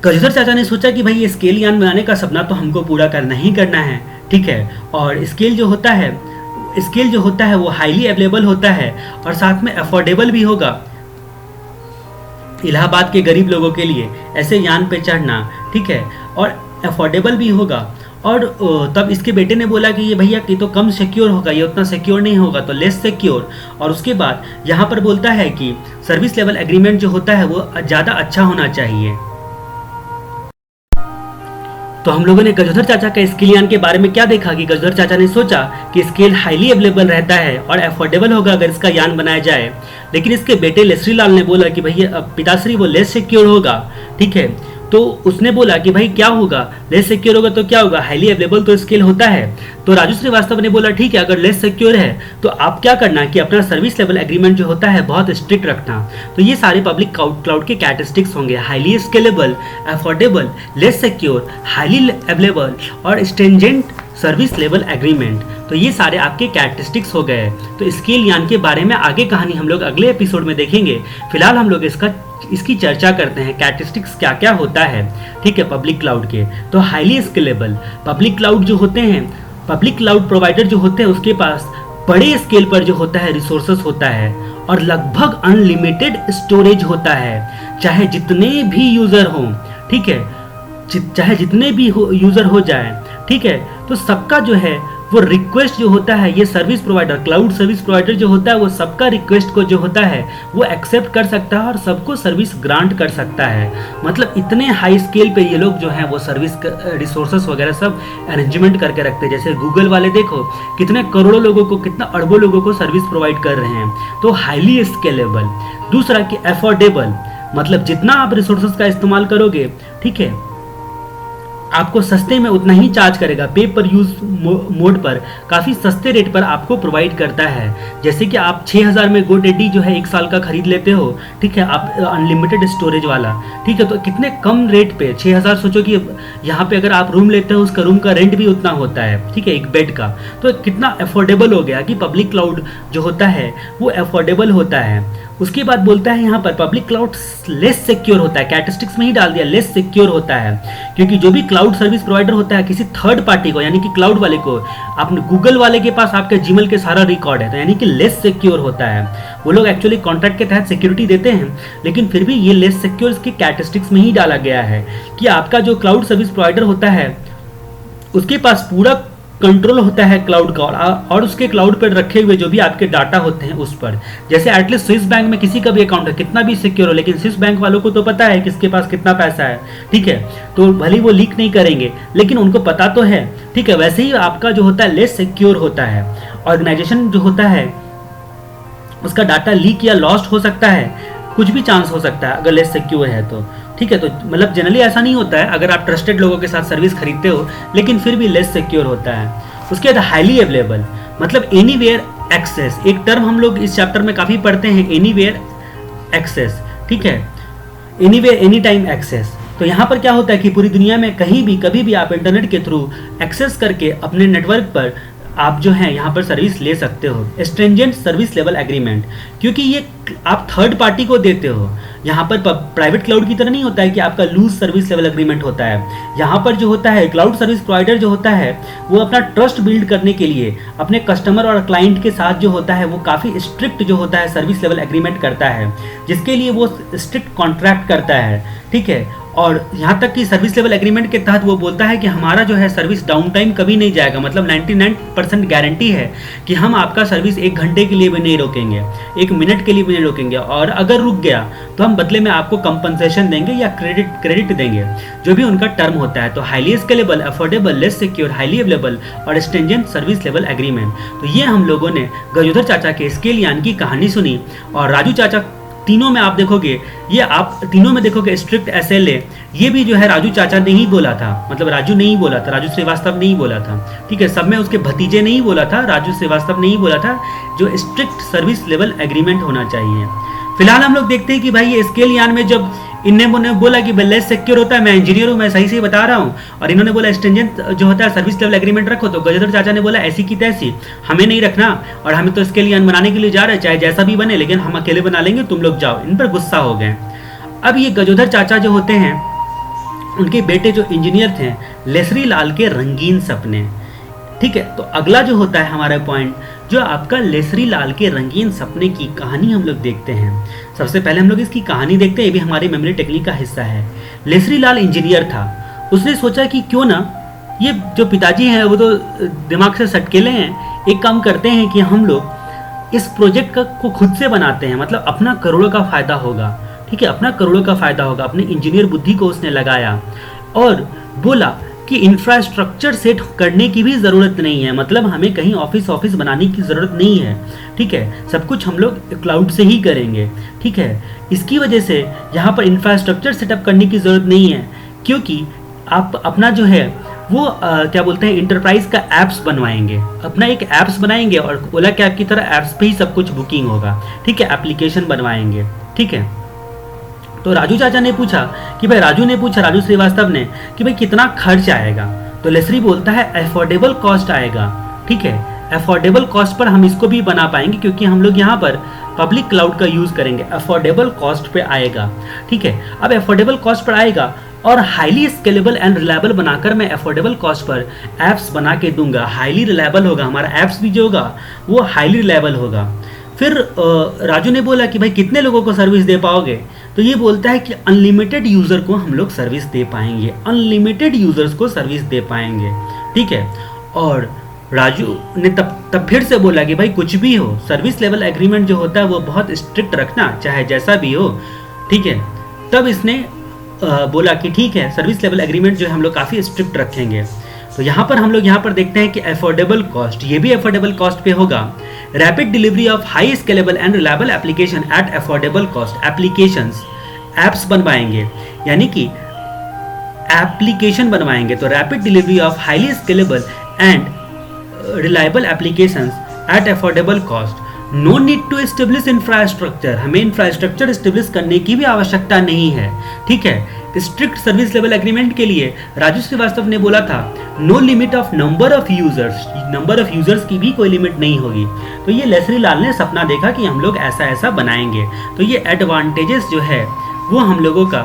गजोधर चाचा ने सोचा कि भाई ये स्केल यान बनाने का सपना तो हमको पूरा करना ही करना है। ठीक है, और स्केल जो होता है वो हाईली अवेलेबल होता है और साथ में अफोर्डेबल भी होगा इलाहाबाद के गरीब लोगों के लिए ऐसे यान पे चढ़ना। ठीक है, और अफोर्डेबल भी होगा। और तब इसके बेटे ने बोला कि ये भैया ये तो कम सिक्योर होगा, ये उतना सिक्योर नहीं होगा, तो लेस सिक्योर। और उसके बाद यहाँ पर बोलता है कि सर्विस लेवल एग्रीमेंट जो होता है वो ज़्यादा अच्छा होना चाहिए। तो हम लोगों ने गजोधर चाचा का स्केल यान के बारे में क्या देखा कि गजोधर चाचा ने सोचा कि स्केल हाईली अवेलेबल रहता है और अफोर्डेबल होगा अगर इसका यान बनाया जाए, लेकिन इसके बेटे लेसरी लाल ने बोला कि भैया पिताश्री वो लेस सिक्योर होगा। ठीक है, तो उसने बोला कि भाई क्या होगा, लेस सिक्योर होगा तो क्या होगा, हाईली अवेलेबल तो स्केल होता है। तो राजू श्रीवास्तव ने बोला ठीक है, अगर लेस सिक्योर है तो आप क्या करना कि अपना सर्विस लेवल एग्रीमेंट जो होता है बहुत स्ट्रिक्ट रखना। तो ये सारे पब्लिक क्लाउड के कैरेक्टरिस्टिक्स होंगे, highly scalable, affordable, less secure, highly available और स्ट्रिंजेंट सर्विस लेवल एग्रीमेंट। तो ये सारे आपके कैरेक्टरिस्टिक्स हो गए। तो स्केल यान के बारे में आगे कहानी हम लोग अगले एपिसोड में देखेंगे। फिलहाल हम लोग इसकी चर्चा करते हैं कैरेक्टरिस्टिक्स क्या क्या होता है। ठीक है, पब्लिक क्लाउड के तो हाईली स्केलेबल पब्लिक क्लाउड जो होते हैं, पब्लिक क्लाउड प्रोवाइडर जो होते हैं उसके पास बड़े स्केल पर जो होता है रिसोर्सेस होता है और लगभग अनलिमिटेड स्टोरेज होता है, चाहे जितने भी यूजर हों। ठीक है, चाहे जितने भी यूजर हो जाए। ठीक है, तो सबका जो है वो रिक्वेस्ट जो होता है, ये service provider, cloud service provider जो होता है वो सबका रिक्वेस्ट को जो होता है वो एक्सेप्ट कर सकता है और सबको सर्विस ग्रांट कर सकता है। मतलब इतने हाई स्केल पे ये लोग जो हैं वो सर्विस रिसोर्सेस वगैरह सब अरेंजमेंट करके रखते हैं। जैसे गूगल वाले देखो कितने करोड़ों लोगों को, कितना अरबों लोगों को सर्विस प्रोवाइड कर रहे हैं। तो हाईली स्केलेबल। दूसरा कि अफोर्डेबल, मतलब जितना आप रिसोर्सेस का इस्तेमाल करोगे, ठीक है, आपको सस्ते में उतना ही चार्ज करेगा। पे पर यूज मोड पर काफ़ी सस्ते रेट पर आपको प्रोवाइड करता है। जैसे कि आप 6000 में GoDaddy जो है 1 साल का खरीद लेते हो। ठीक है, आप अनलिमिटेड स्टोरेज वाला। ठीक है, तो कितने कम रेट पे 6000, सोचो कि यहाँ पे अगर आप रूम लेते हो उसका रूम का रेंट भी उतना होता है। ठीक है, एक बेड का। तो कितना अफोर्डेबल हो गया कि पब्लिक क्लाउड जो होता है वो अफोर्डेबल होता है। उसके बाद बोलता है यहाँ पर पब्लिक क्लाउड लेस सिक्योर होता है। कैरेक्टरिस्टिक्स में ही डाल दिया, लेस सिक्योर होता है, क्योंकि जो भी क्लाउड सर्विस प्रोवाइडर होता है किसी थर्ड पार्टी को, यानी कि क्लाउड वाले को, आपने गूगल वाले के पास आपके जीमेल के सारा रिकॉर्ड है, तो यानी कि लेस सिक्योर होता है। वो लोग एक्चुअली कॉन्ट्रैक्ट के तहत सिक्योरिटी देते हैं, लेकिन फिर भी ये लेस सिक्योर के कैरेक्टरिस्टिक्स में ही डाला गया है कि आपका जो क्लाउड सर्विस प्रोवाइडर होता है उसके पास पूरा कंट्रोल होता है क्लाउड का और उसके क्लाउड पर रखे हुए जो भी आपके डाटा होते हैं उस पर। जैसे एटलीस्ट स्विस बैंक में किसी का भी अकाउंट है, कितना भी सिक्योर हो, लेकिन स्विस बैंक वालों को तो पता है किसके पास कितना पैसा है। ठीक है, तो भले ही वो लीक नहीं करेंगे लेकिन उनको पता तो है। ठीक है, वैसे ही आपका जो होता है लेस सिक्योर होता है। ऑर्गेनाइजेशन जो होता है उसका डाटा लीक या लॉस्ट हो सकता है, कुछ भी चांस हो सकता है अगर लेस सिक्योर है तो। ठीक है। तो मतलब जनरली ऐसा नहीं होता है अगर आप ट्रस्टेड लोगों के साथ सर्विस खरीदते हो, लेकिन फिर भी लेस सिक्योर होता है। उसके बाद हाईली अवेलेबल, मतलब एनीवेयर एक्सेस, एक टर्म हम लोग इस चैप्टर में काफ़ी पढ़ते हैं, एनीवेयर एक्सेस, ठीक है, एनीवेयर एनी टाइम एक्सेस। तो यहाँ पर क्या होता है कि पूरी दुनिया में कहीं भी कभी भी आप इंटरनेट के थ्रू एक्सेस करके अपने नेटवर्क पर आप जो है यहाँ पर सर्विस ले सकते हो। स्ट्रिंजेंट सर्विस लेवल एग्रीमेंट, क्योंकि ये आप थर्ड पार्टी को देते हो। यहाँ पर प्राइवेट क्लाउड की तरह नहीं होता है कि आपका लूज सर्विस लेवल एग्रीमेंट होता है। यहाँ पर जो होता है क्लाउड सर्विस प्रोवाइडर जो होता है वो अपना ट्रस्ट बिल्ड करने के लिए अपने कस्टमर और क्लाइंट के साथ जो होता है वो काफ़ी स्ट्रिक्ट जो होता है सर्विस लेवल एग्रीमेंट करता है, जिसके लिए वो स्ट्रिक्ट कॉन्ट्रैक्ट करता है, ठीक है। और यहाँ तक कि सर्विस लेवल एग्रीमेंट के तहत वो बोलता है कि हमारा जो है सर्विस डाउन टाइम कभी नहीं जाएगा, मतलब 99% गारंटी है कि हम आपका सर्विस 1 घंटे के लिए भी नहीं रोकेंगे, 1 मिनट के लिए भी नहीं रोकेंगे, और अगर रुक गया तो हम बदले में आपको कंपनसेशन देंगे या क्रेडिट देंगे, जो भी उनका टर्म होता है। तो highly scalable, affordable, less secure, highly available और स्ट्रिंजेंट सर्विस लेवल एग्रीमेंट। तो ये हम लोगों ने गजोधर चाचा के स्केल यान की कहानी सुनी। और राजू चाचा तीनों में आप देखोगे, ये आप तीनों में देखोगे स्ट्रिक्ट SLA, ये भी जो है राजू चाचा ने ही बोला था, मतलब राजू ने ही बोला था, राजू श्रीवास्तव ने ही बोला था, ठीक है। सब में उसके भतीजे ने ही बोला था, राजू श्रीवास्तव ने ही बोला था जो स्ट्रिक्ट सर्विस लेवल एग्रीमेंट होना चाहिए। फिलहाल हम लोग देखते हैं कि भाई ये स्केल यान में जब इन्होंने बोला कि लेस सिक्योर होता है, मैं इंजीनियर हूँ, मैं सही से बता रहा हूँ, और इन्होंने बोला स्ट्रिंजेंट जो होता है सर्विस लेवल एग्रीमेंट रखो, तो गजोधर चाचा ने बोला ऐसी की तैसी, हमें नहीं रखना, और हमें तो स्केल यान बनाने के लिए जा रहे हैं, चाहे जैसा भी बने, लेकिन हम अकेले बना लेंगे, तुम लोग जाओ। इन पर गुस्सा हो गए। अब ये गजोधर चाचा जो होते हैं, उनके बेटे जो इंजीनियर थे, लेसरी लाल के रंगीन सपने, ठीक है। तो अगला जो होता है हमारा पॉइंट, जो आपका लेसरी लाल के रंगीन सपने की कहानी हम लोग देखते हैं। सबसे पहले हम लोग इसकी कहानी देखते हैं, ये भी हमारी मेमोरी टेक्निक का हिस्सा है। लेसरी लाल इंजीनियर था, उसने सोचा कि क्यों ना ये जो पिताजी हैं वो तो दिमाग से सटकेले हैं, एक काम करते हैं कि हम लोग इस प्रोजेक्ट को खुद से बनाते हैं, मतलब अपना करोड़ों का फायदा होगा, ठीक है, अपना करोड़ों का फायदा होगा। अपनी इंजीनियर बुद्धि को उसने लगाया और बोला कि इंफ्रास्ट्रक्चर सेट करने की भी ज़रूरत नहीं है, मतलब हमें कहीं ऑफिस बनाने की ज़रूरत नहीं है, ठीक है, सब कुछ हम लोग क्लाउड से ही करेंगे, ठीक है। इसकी वजह से यहाँ पर इंफ्रास्ट्रक्चर सेटअप करने की ज़रूरत नहीं है, क्योंकि आप अपना जो है वो क्या बोलते हैं इंटरप्राइज का ऐप्स बनवाएंगे, अपना एक ऐप्स बनाएंगे और ओला कैब की तरह ऐप्स पे ही सब कुछ बुकिंग होगा, ठीक है, एप्लीकेशन बनवाएंगे, ठीक है। तो राजू चाचा ने पूछा कि भाई, राजू श्रीवास्तव ने कि भाई कितना खर्च आएगा। तो लेसरी बोलता है अफोर्डेबल कॉस्ट आएगा, ठीक है, अफोर्डेबल कॉस्ट पर हम इसको भी बना पाएंगे, क्योंकि हम लोग यहाँ पर पब्लिक क्लाउड का यूज करेंगे, अफोर्डेबल कॉस्ट पे आएगा, ठीक है। अब अफोर्डेबल कॉस्ट पर आएगा और हाईली स्केलेबल एंड रिलायबल बनाकर मैं अफोर्डेबल कॉस्ट पर ऐप्स बना के दूंगा, हाईली रिलायबल होगा, हमारा ऐप्स भी जो होगा वो हाईली रिलायबल होगा। फिर राजू ने बोला कि भाई कितने लोगों को सर्विस दे पाओगे। तो ये बोलता है कि अनलिमिटेड यूज़र को हम लोग सर्विस दे पाएंगे, अनलिमिटेड यूज़र्स को सर्विस दे पाएंगे, ठीक है। और राजू ने तब फिर से बोला कि भाई कुछ भी हो, सर्विस लेवल एग्रीमेंट जो होता है वो बहुत स्ट्रिक्ट रखना, चाहे जैसा भी हो, ठीक है। तब इसने बोला कि ठीक है, सर्विस लेवल एग्रीमेंट जो है हम लोग काफ़ी स्ट्रिक्ट रखेंगे। तो यहाँ पर हम लोग यहाँ पर देखते हैं कि अफोर्डेबल कॉस्ट, ये भी अफोर्डेबल कॉस्ट पे होगा। Rapid delivery of high scalable and reliable application at affordable cost, applications apps बनवाएंगे, यानी कि एप्लीकेशन बनवाएंगे। तो rapid delivery of highly scalable and reliable applications at affordable cost. No need to establish infrastructure, हमें इंफ्रास्ट्रक्चर एस्टेब्लिश करने की भी आवश्यकता नहीं है, ठीक है। स्ट्रिक्ट सर्विस लेवल एग्रीमेंट के लिए राजू श्रीवास्तव ने बोला था no limit of number of users की भी कोई लिमिट नहीं होगी। तो ये लेसरी लाल ने सपना देखा कि हम लोग ऐसा ऐसा बनाएंगे। तो ये एडवांटेजेस जो है वो हम लोगों का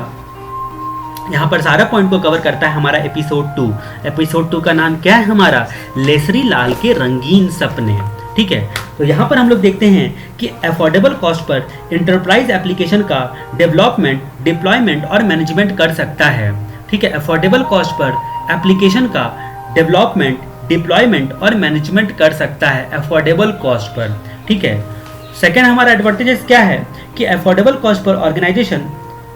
यहाँ पर सारा पॉइंट को कवर करता है हमारा एपिसोड 2 का नाम क्या है हमारा, लेसरी लाल के रंगीन सपने, ठीक है। तो यहाँ पर हम लोग देखते हैं कि अफोर्डेबल कॉस्ट पर इंटरप्राइज एप्लीकेशन का डेवलपमेंट, डिप्लॉयमेंट और मैनेजमेंट कर सकता है, ठीक है। अफोर्डेबल कॉस्ट पर एप्लीकेशन का डेवलपमेंट, डिप्लॉयमेंट और मैनेजमेंट कर सकता है अफोर्डेबल कॉस्ट पर, ठीक है। सेकेंड हमारा एडवांटेजेस क्या है कि अफोर्डेबल कॉस्ट पर ऑर्गेनाइजेशन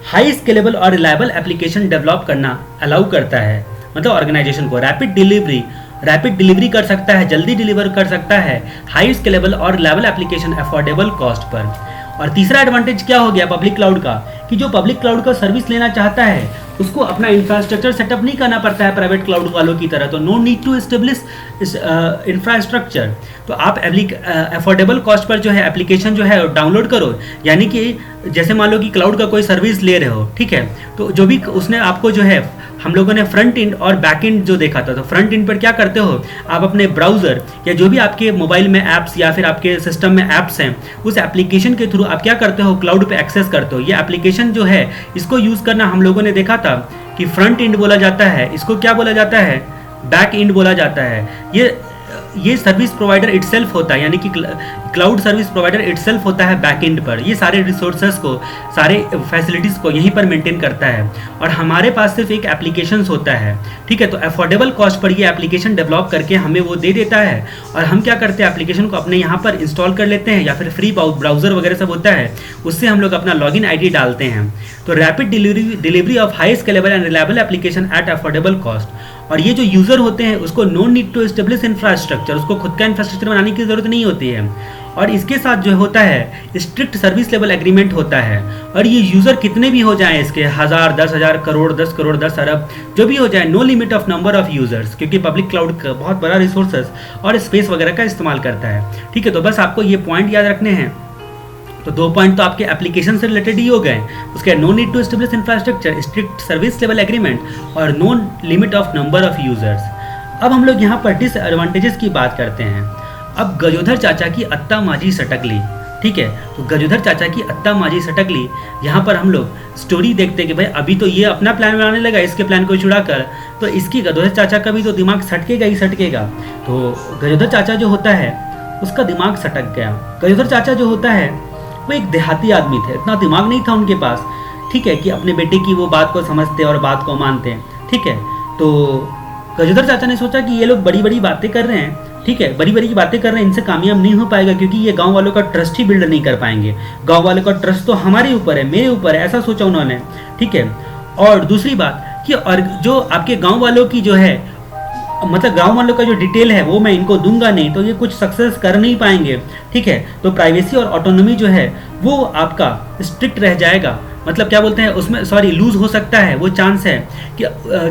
हाई स्केलेबल और रिलायबल एप्लीकेशन डेवलप करना अलाउ करता है, मतलब ऑर्गेनाइजेशन को रैपिड डिलीवरी कर सकता है, जल्दी डिलीवर कर सकता है हाई स्केलेबल और रिलायबल एप्लीकेशन अफोर्डेबल कॉस्ट पर। और तीसरा एडवांटेज क्या हो गया पब्लिक क्लाउड का, कि जो पब्लिक क्लाउड का सर्विस लेना चाहता है उसको अपना इंफ्रास्ट्रक्चर सेटअप नहीं करना पड़ता है प्राइवेट क्लाउड वालों की तरह, तो no need to establish infrastructure. तो आप अफोर्डेबल कॉस्ट पर जो है एप्लीकेशन जो है डाउनलोड करो, यानी कि जैसे मान लो कि क्लाउड का कोई सर्विस ले रहे हो, ठीक है, तो जो भी उसने आपको जो है, हम लोगों ने फ्रंट एंड और बैक एंड जो देखा था, तो फ्रंट एंड पर क्या करते हो आप अपने ब्राउज़र या जो भी आपके मोबाइल में ऐप्स या फिर आपके सिस्टम में ऐप्स हैं उस एप्लीकेशन के थ्रू आप क्या करते हो क्लाउड पे एक्सेस करते हो। ये एप्लीकेशन जो है इसको यूज़ करना हम लोगों ने देखा था कि फ्रंट एंड बोला जाता है, इसको क्या बोला जाता है, बैक एंड बोला जाता है। ये सर्विस प्रोवाइडर इटसेल्फ होता है, यानी कि क्लाउड सर्विस प्रोवाइडर इटसेल्फ होता है बैक एंड पर। ये सारे रिसोर्सेज को, सारे फैसिलिटीज़ को यहीं पर मेंटेन करता है और हमारे पास सिर्फ एक एप्लीकेशन होता है, ठीक है। तो अफोर्डेबल कॉस्ट पर ये एप्लीकेशन डेवलप करके हमें वो दे देता है और हम क्या करते हैं एप्लीकेशन को अपने यहाँ पर इंस्टॉल कर लेते हैं या फिर फ्री ब्राउज़र वगैरह सब होता है, उससे हम लोग अपना लॉगिन आईडी डालते हैं। तो rapid delivery of high scalable and reliable application at affordable cost. और ये जो यूज़र होते हैं उसको no need to establish infrastructure, उसको खुद का इंफ्रास्ट्रक्चर बनाने की ज़रूरत नहीं होती है। और इसके साथ जो होता है स्ट्रिक्ट सर्विस लेवल एग्रीमेंट होता है। और ये यूज़र कितने भी हो जाएं, इसके 1000, 10,000, करोड़, 10 करोड़, 10 अरब, जो भी हो जाए, no limit of number of users, क्योंकि पब्लिक क्लाउड का बहुत बड़ा रिसोर्सेज और स्पेस वगैरह का इस्तेमाल करता है, ठीक है। तो बस आपको ये पॉइंट याद रखने हैं। तो 2 पॉइंट तो आपके एप्लीकेशन से रिलेटेड ही हो गए, उसके no need to establish infrastructure, strict service level agreement और no limit of number of users. अब हम लोग यहाँ पर डिसएडवांटेजेस की बात करते हैं। अब गजोधर चाचा की अत्ता माजी सटकली, ठीक है। तो गजोधर चाचा की अत्ता माजी सटकली, यहाँ पर हम लोग स्टोरी देखते हैं कि भाई अभी तो ये अपना प्लान बनाने लगा, इसके प्लान को छुड़ा कर, तो इसकी गजोधर चाचा का भी तो दिमाग सटकेगा ही सटकेगा। तो गजोधर चाचा जो होता है उसका दिमाग सटक गया। गजोधर चाचा जो होता है वो एक देहाती आदमी थे, इतना दिमाग नहीं था उनके पास, ठीक है, कि अपने बेटे की वो बात को समझते और बात को मानते हैं, ठीक है। तो गजोधर चाचा ने सोचा कि ये लोग बड़ी बड़ी बातें कर रहे हैं, ठीक है, बड़ी बड़ी बातें कर रहे हैं, इनसे कामयाब नहीं हो पाएगा क्योंकि ये गांव वालों का ट्रस्ट ही बिल्ड नहीं कर पाएंगे, गांव वालों का ट्रस्ट तो हमारे ऊपर है, मेरे ऊपर है, ऐसा सोचा उन्होंने, ठीक है। और दूसरी बात कि और जो आपके गाँव वालों की जो है, मतलब गांव वालों का जो डिटेल है वो मैं इनको दूंगा नहीं तो ये कुछ सक्सेस कर नहीं पाएंगे, ठीक है। तो प्राइवेसी और ऑटोनॉमी जो है वो आपका स्ट्रिक्ट रह जाएगा, मतलब क्या बोलते हैं उसमें, सॉरी, लूज हो सकता है, वो चांस है कि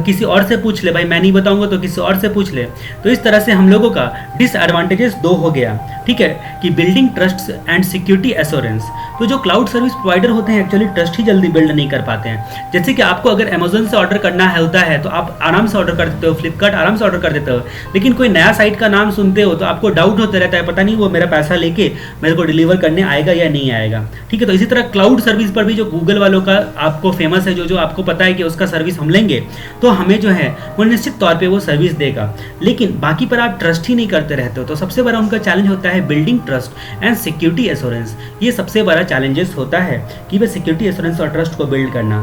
किसी और से पूछ ले, भाई मैं नहीं बताऊंगा तो किसी और से पूछ ले। तो इस तरह से हम लोगों का डिसएडवांटेजेस 2 हो गया, ठीक है, कि building trust and security assurance. तो जो क्लाउड सर्विस प्रोवाइडर होते हैं एक्चुअली ट्रस्ट ही जल्दी बिल्ड नहीं कर पाते हैं। जैसे कि आपको अगर अमेजोन से ऑर्डर करना होता है तो आप आराम से ऑर्डर कर देते हो, फ्लिपकार्ट आराम से ऑर्डर कर देते हो, लेकिन कोई नया साइट का नाम सुनते हो तो आपको डाउट होता रहता है, पता नहीं वो मेरा पैसा लेके मेरे को डिलीवर करने आएगा या नहीं आएगा, ठीक है। तो इसी तरह क्लाउड सर्विस पर भी जो गूगल वालों का आपको फेमस है, जो आपको पता है कि उसका सर्विस हम लेंगे तो हमें जो है वो निश्चित तौर पे वो सर्विस देगा, लेकिन बाकी पर आप ट्रस्ट ही नहीं करते रहते हो। तो सबसे बड़ा उनका चैलेंज होता है building trust and security assurance. ये सबसे बड़ा चैलेंजेस होता है कि वे सिक्योरिटी एश्योरेंस और ट्रस्ट को बिल्ड करना।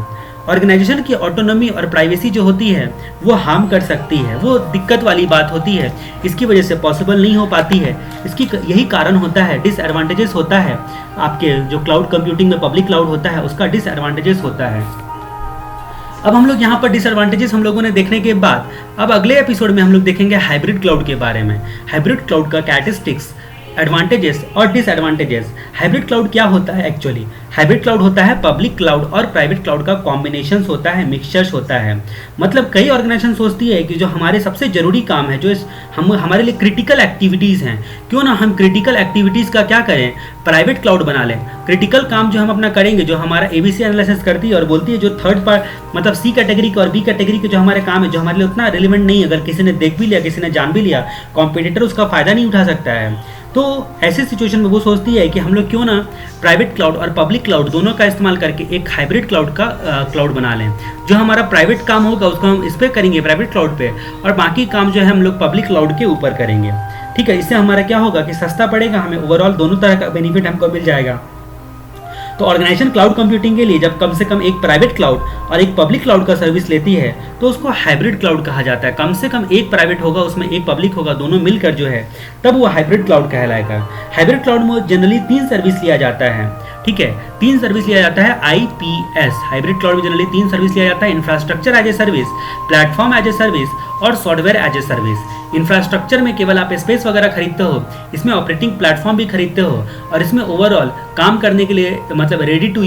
ऑर्गेनाइजेशन की ऑटोनॉमी और प्राइवेसी जो होती है वो हार्म कर सकती है, वो दिक्कत वाली बात होती है, इसकी वजह से पॉसिबल नहीं हो पाती है। इसकी यही कारण होता है, डिसएडवांटेजेस होता है आपके जो क्लाउड कंप्यूटिंग में पब्लिक क्लाउड होता है उसका डिसएडवांटेजेस होता है। अब हम लोग यहाँ पर डिसएडवांटेजेस हम लोगों ने देखने के बाद अब अगले एपिसोड में हम लोग देखेंगे हाइब्रिड क्लाउड के बारे में, हाइब्रिड क्लाउड का कैरेक्टरिस्टिक्स, एडवांटेजेस और डिसएडवांटेजेस। हाइब्रिड क्लाउड क्या होता है एक्चुअली? हाइब्रिड क्लाउड होता है पब्लिक क्लाउड और प्राइवेट क्लाउड का कॉम्बिनेशन होता है, मिक्सचर्स होता है। मतलब कई ऑर्गेनाइजेशन सोचती है कि जो हमारे सबसे जरूरी काम है, जो हमारे लिए क्रिटिकल एक्टिविटीज़ हैं, क्यों ना हम क्रिटिकल एक्टिविटीज़ का क्या करें, प्राइवेट क्लाउड बना लें। क्रिटिकल काम जो हम अपना करेंगे, जो हमारा ABC एनालिसिस करती है और बोलती है जो थर्ड पार्ट मतलब C कैटेगरी के और B कैटेगरी के जो हमारे काम है, जो हमारे लिए उतना रिलेवेंट नहीं है, अगर किसी ने देख भी लिया, किसी ने जान भी लिया, कॉम्पिटिटर उसका फ़ायदा नहीं उठा सकता है। तो ऐसे सिचुएशन में वो सोचती है कि हम लोग क्यों ना प्राइवेट क्लाउड और पब्लिक क्लाउड दोनों का इस्तेमाल करके एक हाइब्रिड क्लाउड का क्लाउड बना लें। जो हमारा प्राइवेट काम होगा उसको हम इस पर करेंगे प्राइवेट क्लाउड पे, और बाकी काम जो है हम लोग पब्लिक क्लाउड के ऊपर करेंगे, ठीक है। इससे हमारा क्या होगा कि सस्ता पड़ेगा, हमें ओवरऑल दोनों तरह का बेनिफिट हमको मिल जाएगा। तो ऑर्गेनाइजेशन क्लाउड कंप्यूटिंग के लिए जब कम से कम एक प्राइवेट क्लाउड और एक पब्लिक क्लाउड का सर्विस लेती है तो उसको हाइब्रिड क्लाउड कहा जाता है। कम से कम एक प्राइवेट होगा, उसमें एक पब्लिक होगा, दोनों मिलकर जो है तब वो हाइब्रिड क्लाउड कहलाएगा। हाइब्रिड क्लाउड में जनरली 3 सर्विस लिया जाता है, ठीक है, 3 सर्विस लिया जाता है IPS। हाइब्रिड क्लाउड में जनरली 3 सर्विस लिया जाता है, infrastructure as a service, platform as a service और software as a service. Infrastructure में केवल आप स्पेस वगैरह खरीदते हो, इसमें ऑपरेटिंग प्लेटफॉर्म भी खरीदते हो, और इसमें ओवरऑल काम करने के लिए मतलब रेडी टू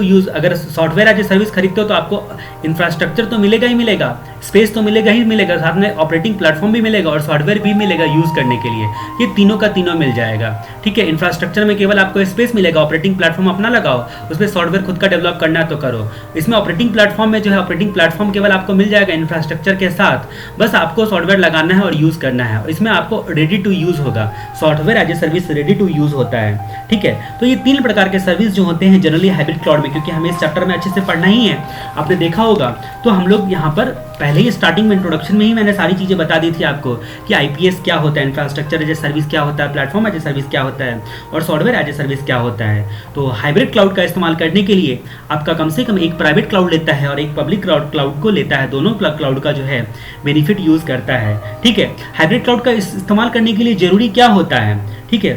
यूज़ अगर सॉफ्टवेयर एज ए सर्विस खरीदते हो तो आपको इंफ्रास्ट्रक्चर तो मिलेगा ही मिलेगा, स्पेस तो मिलेगा ही मिलेगा, साथ में ऑपरेटिंग प्लेटफॉर्म भी मिलेगा और सॉफ्टवेयर भी मिलेगा यूज़ करने के लिए। ये तीनों का तीनों मिल जाएगा। ठीक है, इंफ्रास्ट्रक्चर में केवल आपको स्पेस मिलेगा, ऑपरेटिंग प्लेटफॉर्म अपना लगाओ, उस पर सॉफ्टवेयर खुद का डेवलप करना है तो करो। इसमें ऑपरेटिंग प्लेटफॉर्म में जो है ऑपरेटिंग प्लेटफॉर्म केवल आपको मिल जाएगा इंफ्रास्ट्रक्चर के साथ, बस आपको सॉफ्टवेयर लगाना है और यूज़ करना है। और इसमें आपको रेडी टू यूज़ होगा, software as a service ready to use होता है। ठीक है, तो ये 3 प्रकार के सर्विस जो होते हैं जनरली हाइब्रिड क्लाउड में, क्योंकि हमें इस चैप्टर में अच्छे से पढ़ना ही है, आपने देखा होगा। तो हम लोग यहाँ पर पहले ही स्टार्टिंग में इंट्रोडक्शन में ही मैंने सारी चीज़ें बता दी थी आपको कि आईपीएस क्या होता है, इंफ्रास्ट्रक्चर एज ए सर्विस क्या होता है, प्लेटफॉर्म एज ए सर्विस क्या होता है और सॉफ्टवेयर एज ए सर्विस क्या होता है। तो हाइब्रिड क्लाउड का इस्तेमाल करने के लिए आपका कम से कम एक प्राइवेट क्लाउड लेता है और एक पब्लिक क्लाउड को लेता है, दोनों क्लाउड का जो है बेनिफिट यूज़ करता है। ठीक है, हाइब्रिड क्लाउड का इस्तेमाल करने के लिए जरूरी क्या होता है? ठीक है,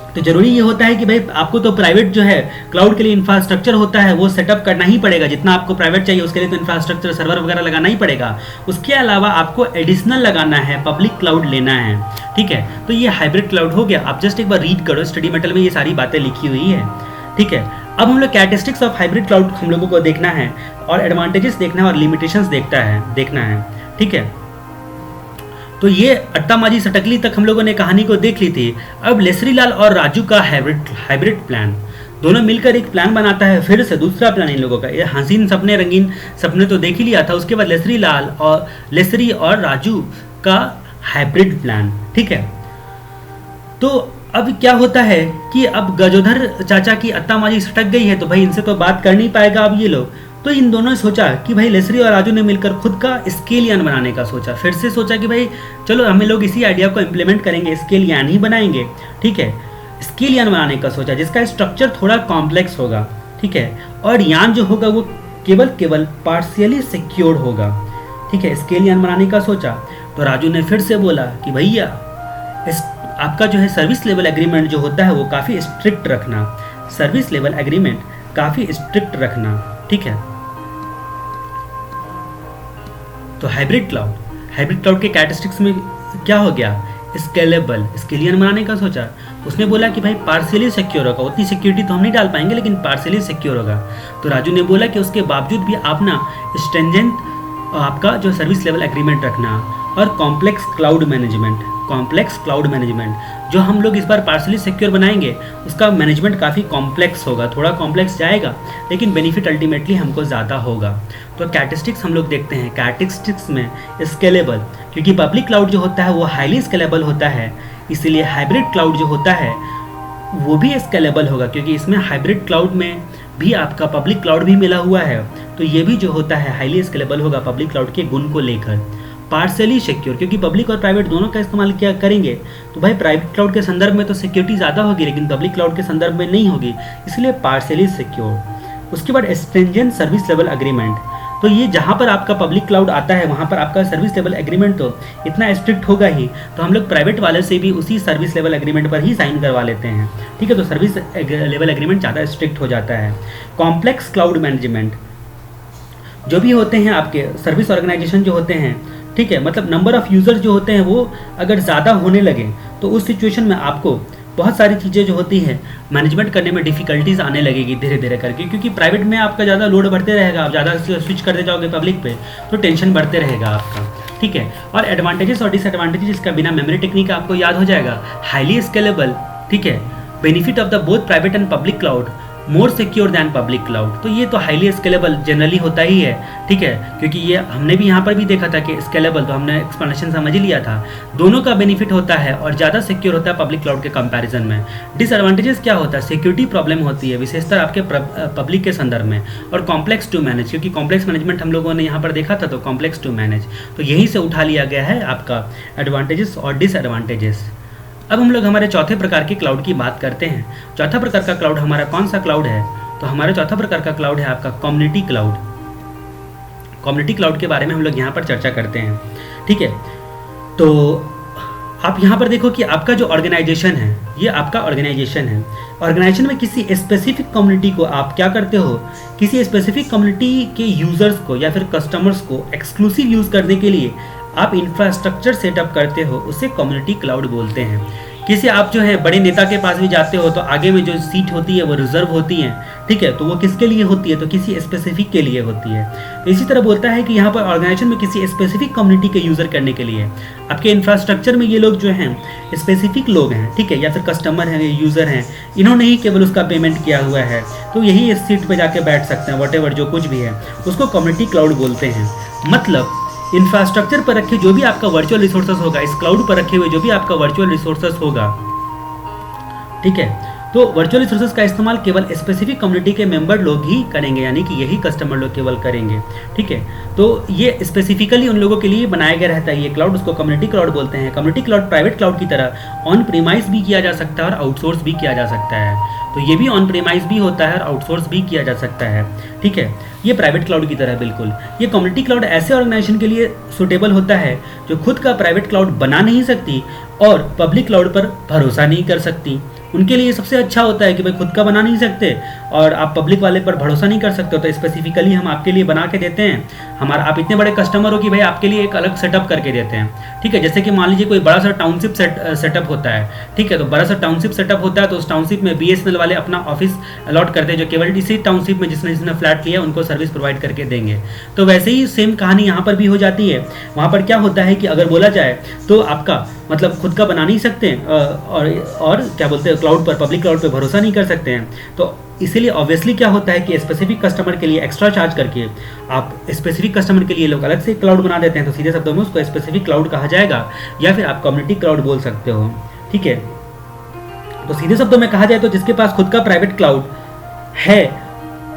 तो जरूरी ये होता है कि भाई आपको तो प्राइवेट जो है क्लाउड के लिए इंफ्रास्ट्रक्चर होता है वो सेटअप करना ही पड़ेगा, जितना आपको प्राइवेट चाहिए उसके लिए तो इंफ्रास्ट्रक्चर सर्वर वगैरह लगाना ही पड़ेगा। उसके अलावा आपको एडिशनल लगाना है, पब्लिक क्लाउड लेना है। ठीक है, तो ये हाइब्रिड क्लाउड हो गया। आप जस्ट एक बार रीड करो, स्टडी मटेरियल में ये सारी बातें लिखी हुई है। ठीक है, अब हम लोग कैरेक्टरिस्टिक्स ऑफ हाइब्रिड क्लाउड हम लोगों को देखना है और एडवांटेजेस देखना है और लिमिटेशंस देखना है। ठीक है, तो ये अट्टा माजी सटकली तक हम लोगों ने कहानी को देख ली थी। अब लेसरी लाल और राजू का हाइब्रिड प्लान, दोनों मिलकर एक प्लान बनाता है, फिर से दूसरा प्लान इन लोगों का। ये हसीन सपने रंगीन सपने तो देख ही लिया था, उसके बाद लेसरी और राजू का हाइब्रिड प्लान। ठीक है, तो अब क्या होता है कि अब गजोधर चाचा की अत्ता माजी सटक गई है, तो भाई इनसे तो बात कर नहीं पाएगा अब ये लोग। तो इन दोनों ने सोचा कि भाई लेसरी और राजू ने मिलकर खुद का स्केलियन बनाने का सोचा। फिर से सोचा कि भाई चलो हमें लोग इसी आइडिया को इम्प्लीमेंट करेंगे, स्केलियन ही बनाएंगे। ठीक है, स्केलियन बनाने का सोचा जिसका स्ट्रक्चर थोड़ा कॉम्प्लेक्स होगा। ठीक है, और यान जो होगा वो केवल पार्शियली सिक्योर्ड होगा। ठीक है, स्केलियन बनाने का सोचा तो राजू ने फिर से बोला कि भैया आपका जो है सर्विस लेवल एग्रीमेंट जो होता है वो काफ़ी स्ट्रिक्ट रखना, सर्विस लेवल एग्रीमेंट काफ़ी स्ट्रिक्ट रखना। ठीक है, तो हाइब्रिड क्लाउड के कैरेक्टरिस्टिक्स में क्या हो गया? स्केलियन बनाने का सोचा। उसने बोला कि भाई पार्शियली सिक्योर होगा, उतनी सिक्योरिटी तो हम नहीं डाल पाएंगे लेकिन पार्शियली सिक्योर होगा। तो राजू ने बोला कि उसके बावजूद भी आप ना स्ट्रिंजेंट आपका जो सर्विस लेवल एग्रीमेंट रखना और कॉम्प्लेक्स क्लाउड मैनेजमेंट जो हम लोग इस बार पार्शियली सिक्योर बनाएंगे उसका मैनेजमेंट काफ़ी कॉम्प्लेक्स होगा, थोड़ा कॉम्प्लेक्स जाएगा लेकिन बेनिफिट अल्टीमेटली हमको ज़्यादा होगा। तो कैरेक्टरिस्टिक्स हम लोग देखते हैं। कैरेक्टरिस्टिक्स में स्केलेबल, क्योंकि पब्लिक क्लाउड जो होता है वो हाईली स्केलेबल होता है, इसीलिए हाइब्रिड क्लाउड जो होता है वो भी स्केलेबल होगा, क्योंकि इसमें हाइब्रिड क्लाउड में भी आपका पब्लिक क्लाउड भी मिला हुआ है, तो ये भी जो होता है हाईली स्केलेबल होगा पब्लिक क्लाउड के गुण को लेकर। पार्शियली सिक्योर, क्योंकि पब्लिक और प्राइवेट दोनों का इस्तेमाल क्या करेंगे, तो भाई प्राइवेट क्लाउड के संदर्भ में तो सिक्योरिटी ज़्यादा होगी लेकिन पब्लिक क्लाउड के संदर्भ में नहीं होगी, इसलिए पार्शियली सिक्योर। उसके बाद स्ट्रिंजेंट सर्विस लेवल एग्रीमेंट, तो ये जहाँ पर आपका पब्लिक क्लाउड आता है वहाँ पर आपका सर्विस लेवल एग्रीमेंट तो इतना स्ट्रिक्ट होगा ही, तो हम लोग प्राइवेट वाले से भी उसी सर्विस लेवल एग्रीमेंट पर ही साइन करवा लेते हैं। ठीक है, तो सर्विस लेवल एग्रीमेंट ज़्यादा स्ट्रिक्ट हो जाता है। कॉम्प्लेक्स क्लाउड मैनेजमेंट, जो भी होते हैं आपके सर्विस ऑर्गेनाइजेशन जो होते हैं, ठीक है, मतलब नंबर ऑफ़ यूज़र जो होते हैं वो अगर ज़्यादा होने लगे तो उस सिचुएशन में आपको बहुत सारी चीज़ें जो होती है मैनेजमेंट करने में डिफ़िकल्टीज आने लगेगी धीरे धीरे करके, क्योंकि प्राइवेट में आपका ज़्यादा लोड बढ़ते रहेगा, आप ज़्यादा स्विच करते जाओगे पब्लिक पे तो टेंशन बढ़ते रहेगा आपका। ठीक है, और एडवांटेजेस और डिसएडवांटेजेस इसका बिना मेमोरी टेक्निक आपको याद हो जाएगा। हाईली स्केलेबल, ठीक है, benefit of the both private and public cloud, more secure than public cloud, तो ये तो हाईली स्केलेबल जनरली होता ही है। ठीक है, क्योंकि ये हमने भी यहाँ पर भी देखा था कि स्केलेबल, तो हमने एक्सप्लेनेशन समझ ही लिया था, दोनों का बेनिफिट होता है और ज़्यादा सिक्योर होता है पब्लिक क्लाउड के कंपैरिजन में। डिसएडवांटेजेस क्या होता है? सिक्योरिटी प्रॉब्लम होती है विशेषतर आपके पब्लिक के संदर्भ में, और कॉम्प्लेक्स टू मैनेज, क्योंकि कॉम्प्लेक्स मैनेजमेंट हम लोगों ने यहाँ पर देखा था, तो कॉम्प्लेक्स टू मैनेज, तो यहीं से उठा लिया गया है आपका एडवांटेजेस और डिसएडवांटेजेस। अब हम लोग हमारे चौथे प्रकार के क्लाउड की बात करते हैं। चौथा प्रकार का क्लाउड हमारा कौन सा क्लाउड है? तो हमारा चौथा प्रकार का क्लाउड है आपका कम्युनिटी क्लाउड। कम्युनिटी क्लाउड के बारे में हम लोग यहाँ पर चर्चा करते हैं। ठीक है, तो आप यहाँ पर देखो कि आपका जो ऑर्गेनाइजेशन है, ये आपका ऑर्गेनाइजेशन है, ऑर्गेनाइजेशन में किसी स्पेसिफिक कम्युनिटी को आप क्या करते हो, किसी स्पेसिफिक कम्युनिटी के यूजर्स को या फिर कस्टमर्स को एक्सक्लूसिव यूज करने के लिए आप इंफ्रास्ट्रक्चर सेटअप करते हो, उसे कम्युनिटी क्लाउड बोलते हैं। किसी आप जो है बड़े नेता के पास भी जाते हो तो आगे में जो सीट होती है वो रिजर्व होती है, ठीक है, तो वो किसके लिए होती है, तो किसी स्पेसिफिक के लिए होती है। तो इसी तरह बोलता है कि यहाँ पर ऑर्गेनाइजेशन में किसी स्पेसिफिक कम्युनिटी के यूजर करने के लिए आपके इंफ्रास्ट्रक्चर में ये लोग जो हैं स्पेसिफिक लोग हैं, ठीक है, या फिर कस्टमर हैं, यूजर हैं, इन्होंने ही केवल उसका पेमेंट किया हुआ है, तो यही इस सीट पर जाके बैठ सकते हैं, वॉटेवर जो कुछ भी है उसको कम्युनिटी क्लाउड बोलते हैं। मतलब इंफ्रास्ट्रक्चर पर रखे जो भी आपका वर्चुअल रिसोर्सेस होगा, इस क्लाउड पर रखे हुए जो भी आपका वर्चुअल रिसोर्सेस होगा, ठीक है, तो वर्चुअल रिसोर्सेज का इस्तेमाल केवल स्पेसिफिक कम्युनिटी के मेंबर लोग ही करेंगे, यानी कि यही कस्टमर लोग केवल करेंगे, ठीक है। तो ये स्पेसिफिकली उन लोगों के लिए बनाया गया रहता है ये क्लाउड, उसको कम्युनिटी क्लाउड बोलते हैं। कम्युनिटी क्लाउड प्राइवेट क्लाउड की तरह ऑन प्रीमाइस भी किया जा सकता है और आउटसोर्स भी किया जा सकता है। तो ये भी ऑन प्रीमाइस भी होता है और आउटसोर्स भी किया जा सकता है, ठीक है। ये प्राइवेट क्लाउड की तरह बिल्कुल। ये कम्युनिटी क्लाउड ऐसे ऑर्गेनाइजेशन के लिए सूटेबल होता है जो खुद का प्राइवेट क्लाउड बना नहीं सकती और पब्लिक क्लाउड पर भरोसा नहीं कर सकती। उनके लिए सबसे अच्छा होता है कि भाई खुद का बना नहीं सकते और आप पब्लिक वाले पर भरोसा नहीं कर सकते हो, तो स्पेसिफिकली हम आपके लिए बना के देते हैं। हमारा आप इतने बड़े कस्टमर हो कि भाई आपके लिए एक अलग सेटअप करके देते हैं, ठीक है। जैसे कि मान लीजिए कोई बड़ा सा टाउनशिप सेटअप होता है, ठीक है, तो बड़ा सा टाउनशिप सेटअप होता है, तो उस टाउनशिप में BSNL वाले अपना ऑफिस अलॉट करते हैं जो केवल इसी टाउनशिप में जिसने फ्लैट लिया उनको सर्विस प्रोवाइड करके देंगे। तो वैसे ही सेम कहानी यहाँ पर भी हो जाती है। वहाँ पर क्या होता है कि अगर बोला जाए तो आपका मतलब खुद का बना नहीं सकते और क्या बोलते हैं क्लाउड पर, पब्लिक क्लाउड पर भरोसा नहीं कर सकते हैं, तो इसीलिए ऑब्वियसली क्या होता है कि स्पेसिफिक कस्टमर के लिए एक्स्ट्रा चार्ज करके आप स्पेसिफिक कस्टमर के लिए लोग अलग से क्लाउड बना देते हैं। तो सीधे शब्दों में उसको स्पेसिफिक क्लाउड कहा जाएगा या फिर आप कम्युनिटी क्लाउड बोल सकते हो, ठीक है। तो सीधे शब्दों में कहा जाए तो जिसके पास खुद का प्राइवेट क्लाउड है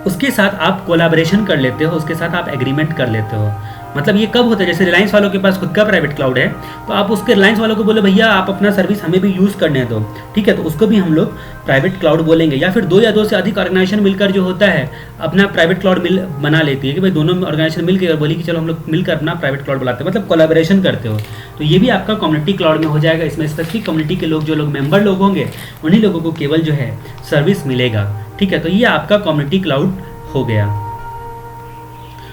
उसके साथ आप कोलैबोरेशन कर लेते हो, उसके साथ आप एग्रीमेंट कर लेते हो। मतलब ये कब होता है, जैसे रिलायंस वालों के पास खुद का प्राइवेट क्लाउड है तो आप उसके रिलायंस वालों को बोले भैया आप अपना सर्विस हमें भी यूज़ करने दो, ठीक है, तो उसको भी हम लोग प्राइवेट क्लाउड बोलेंगे। या फिर दो या दो से अधिक ऑर्गेनाइजेशन मिलकर जो होता है अपना प्राइवेट क्लाउड बना लेती है कि भाई दोनों ऑर्गेनाइजेशन मिलकर बोली कि चलो हम लोग मिलकर अपना प्राइवेट क्लाउड बनाते हैं, मतलब कोलैबोरेशन करते हो। तो ये भी आपका कम्युनिटी क्लाउड में हो जाएगा। इसमें स्पेसिफिक कम्युनिटी के लोग जो लोग मेंबर लोग होंगे उन्हीं लोगों को केवल जो है सर्विस मिलेगा, ठीक है। तो ये आपका कम्युनिटी क्लाउड हो गया।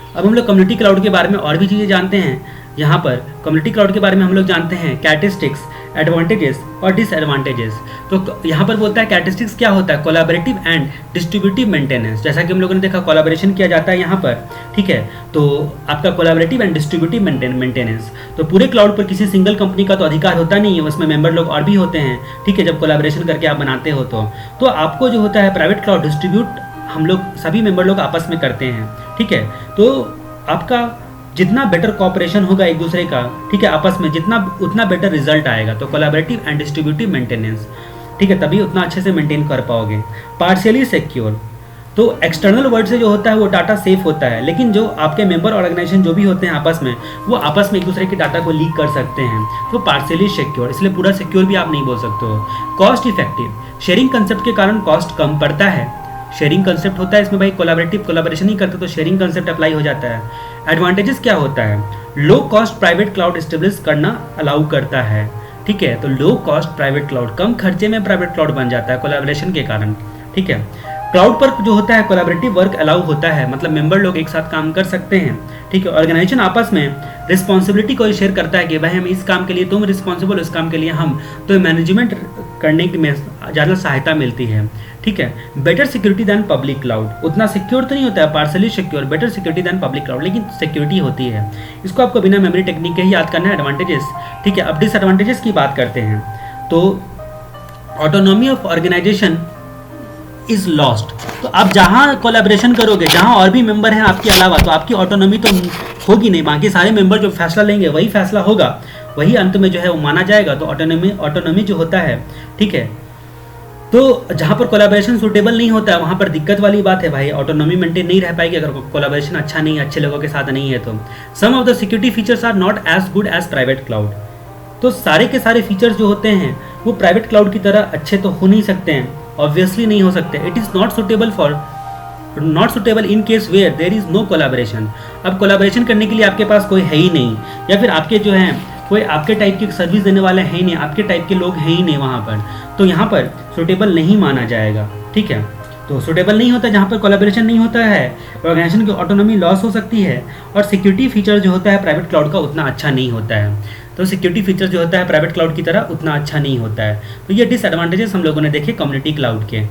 अब हम लोग कम्युनिटी क्लाउड के बारे में और भी चीज़ें जानते हैं। यहाँ पर कम्युनिटी क्लाउड के बारे में हम लोग जानते हैं कैरेक्टरिस्टिक्स, एडवांटेजेस और डिसएडवांटेजेस। तो यहाँ पर बोलता है कैरेक्टरिस्टिक्स क्या होता है, कोलैबोरेटिव एंड डिस्ट्रीब्यूटिव मेंटेनेंस। जैसा कि हम लोगों ने देखा कोलैबोरेशन किया जाता है यहाँ पर, ठीक है, तो आपका कोलैबोरेटिव एंड डिस्ट्रीब्यूटिव मेंटेनेंस। तो पूरे क्लाउड पर किसी सिंगल कंपनी का तो अधिकार होता नहीं है, उसमें मेंबर लोग और भी होते हैं, ठीक है। जब कोलैबोरेशन करके आप बनाते हो तो आपको जो होता है प्राइवेट क्लाउड डिस्ट्रीब्यूट हम लोग सभी मेंबर लोग आपस में करते हैं, ठीक है। तो आपका जितना बेटर कॉपरेशन होगा एक दूसरे का, ठीक है, आपस में जितना उतना बेटर रिजल्ट आएगा। तो कोलैबोरेटिव एंड डिस्ट्रीब्यूटिव मेंटेनेंस, ठीक है, तभी उतना अच्छे से मेंटेन कर पाओगे। पार्शियली सिक्योर, तो एक्सटर्नल वर्ल्ड से जो होता है वो डाटा सेफ होता है, लेकिन जो आपके मेंबर ऑर्गेनाइजेशन जो भी होते हैं आपस में वो आपस में एक दूसरे के डाटा को लीक कर सकते हैं। तो पार्शियली सिक्योर, इसलिए पूरा सिक्योर भी आप नहीं बोल सकते हो। कॉस्ट इफेक्टिव, शेयरिंग कंसेप्ट के कारण कॉस्ट कम पड़ता है। शेयरिंग कंसेप्ट होता है इसमें भाई कोलैबोरेशन ही करते तो शेयरिंग कंसेप्ट अप्लाई हो जाता है। एडवांटेजेस क्या होता है, low cost private cloud establish करना अलाउ करता है, ठीक है। तो लो कॉस्ट प्राइवेट क्लाउड, कम खर्चे में प्राइवेट क्लाउड बन जाता है कोलैबोरेशन के कारण, ठीक है। क्लाउड पर जो होता है कोलैबोरेटिव वर्क अलाउ होता है, मतलब मेंबर लोग एक साथ काम कर सकते हैं, ठीक है। ऑर्गेनाइजेशन आपस में रिस्पॉन्सिबिलिटी को शेयर करता है कि भाई हम इस काम के लिए तुम रिस्पॉन्सिबल, इस काम के लिए हम, तो मैनेजमेंट करने में ज़्यादा सहायता मिलती है, ठीक है। Better security than public cloud, उतना सिक्योर तो नहीं होता है, partially secure, better security than public cloud, लेकिन सिक्योरिटी होती है। इसको आपको बिना मेमोरी टेक्निक के ही याद करना है, एडवांटेजेस, ठीक है। अब डिसएडवांटेजेस की बात करते हैं तो autonomy of organisation is lost. तो आप जहाँ कोलैबोरेशन करोगे, जहाँ और भी मेंबर हैं आपके अलावा, तो आपकी ऑटोनॉमी तो होगी नहीं, बाकी सारे मेंबर जो फैसला लेंगे वही फैसला होगा, वही अंत में जो है वो माना जाएगा। तो ऑटोनॉमी जो होता है, ठीक है, तो जहाँ पर कोलैबोरेशन सूटेबल नहीं होता है वहाँ पर दिक्कत वाली बात है भाई, ऑटोनॉमी मेंटेन नहीं रह पाएगी अगर कोलैबोरेशन अच्छा नहीं, अच्छे लोगों के साथ नहीं है तो। Some of the security features are not as good as private cloud, तो सारे के सारे फीचर्स जो होते हैं वो प्राइवेट क्लाउड की तरह अच्छे तो हो नहीं सकते हैं, ऑब्वियसली नहीं हो सकते। It is not suitable in case where there is no collaboration. अब कोलैबोरेशन करने के लिए आपके पास कोई है ही नहीं, या फिर आपके जो हैं कोई आपके टाइप की सर्विस देने वाले हैं ही नहीं, आपके टाइप के लोग हैं ही नहीं वहाँ पर, तो यहाँ पर सुटेबल नहीं माना जाएगा। ठीक है, तो सुटेबल नहीं होता जहाँ पर कोलैबोरेशन नहीं होता है, ऑर्गेनाइजेशन की ऑटोनॉमी लॉस हो सकती है, और सिक्योरिटी फीचर जो होता है प्राइवेट क्लाउड का उतना अच्छा नहीं होता है। तो सिक्योरिटी फीचर जो होता है प्राइवेट क्लाउड की तरह उतना अच्छा नहीं होता है। तो ये डिसएडवांटेजेस हम लोगों ने देखे कम्युनिटी क्लाउड के।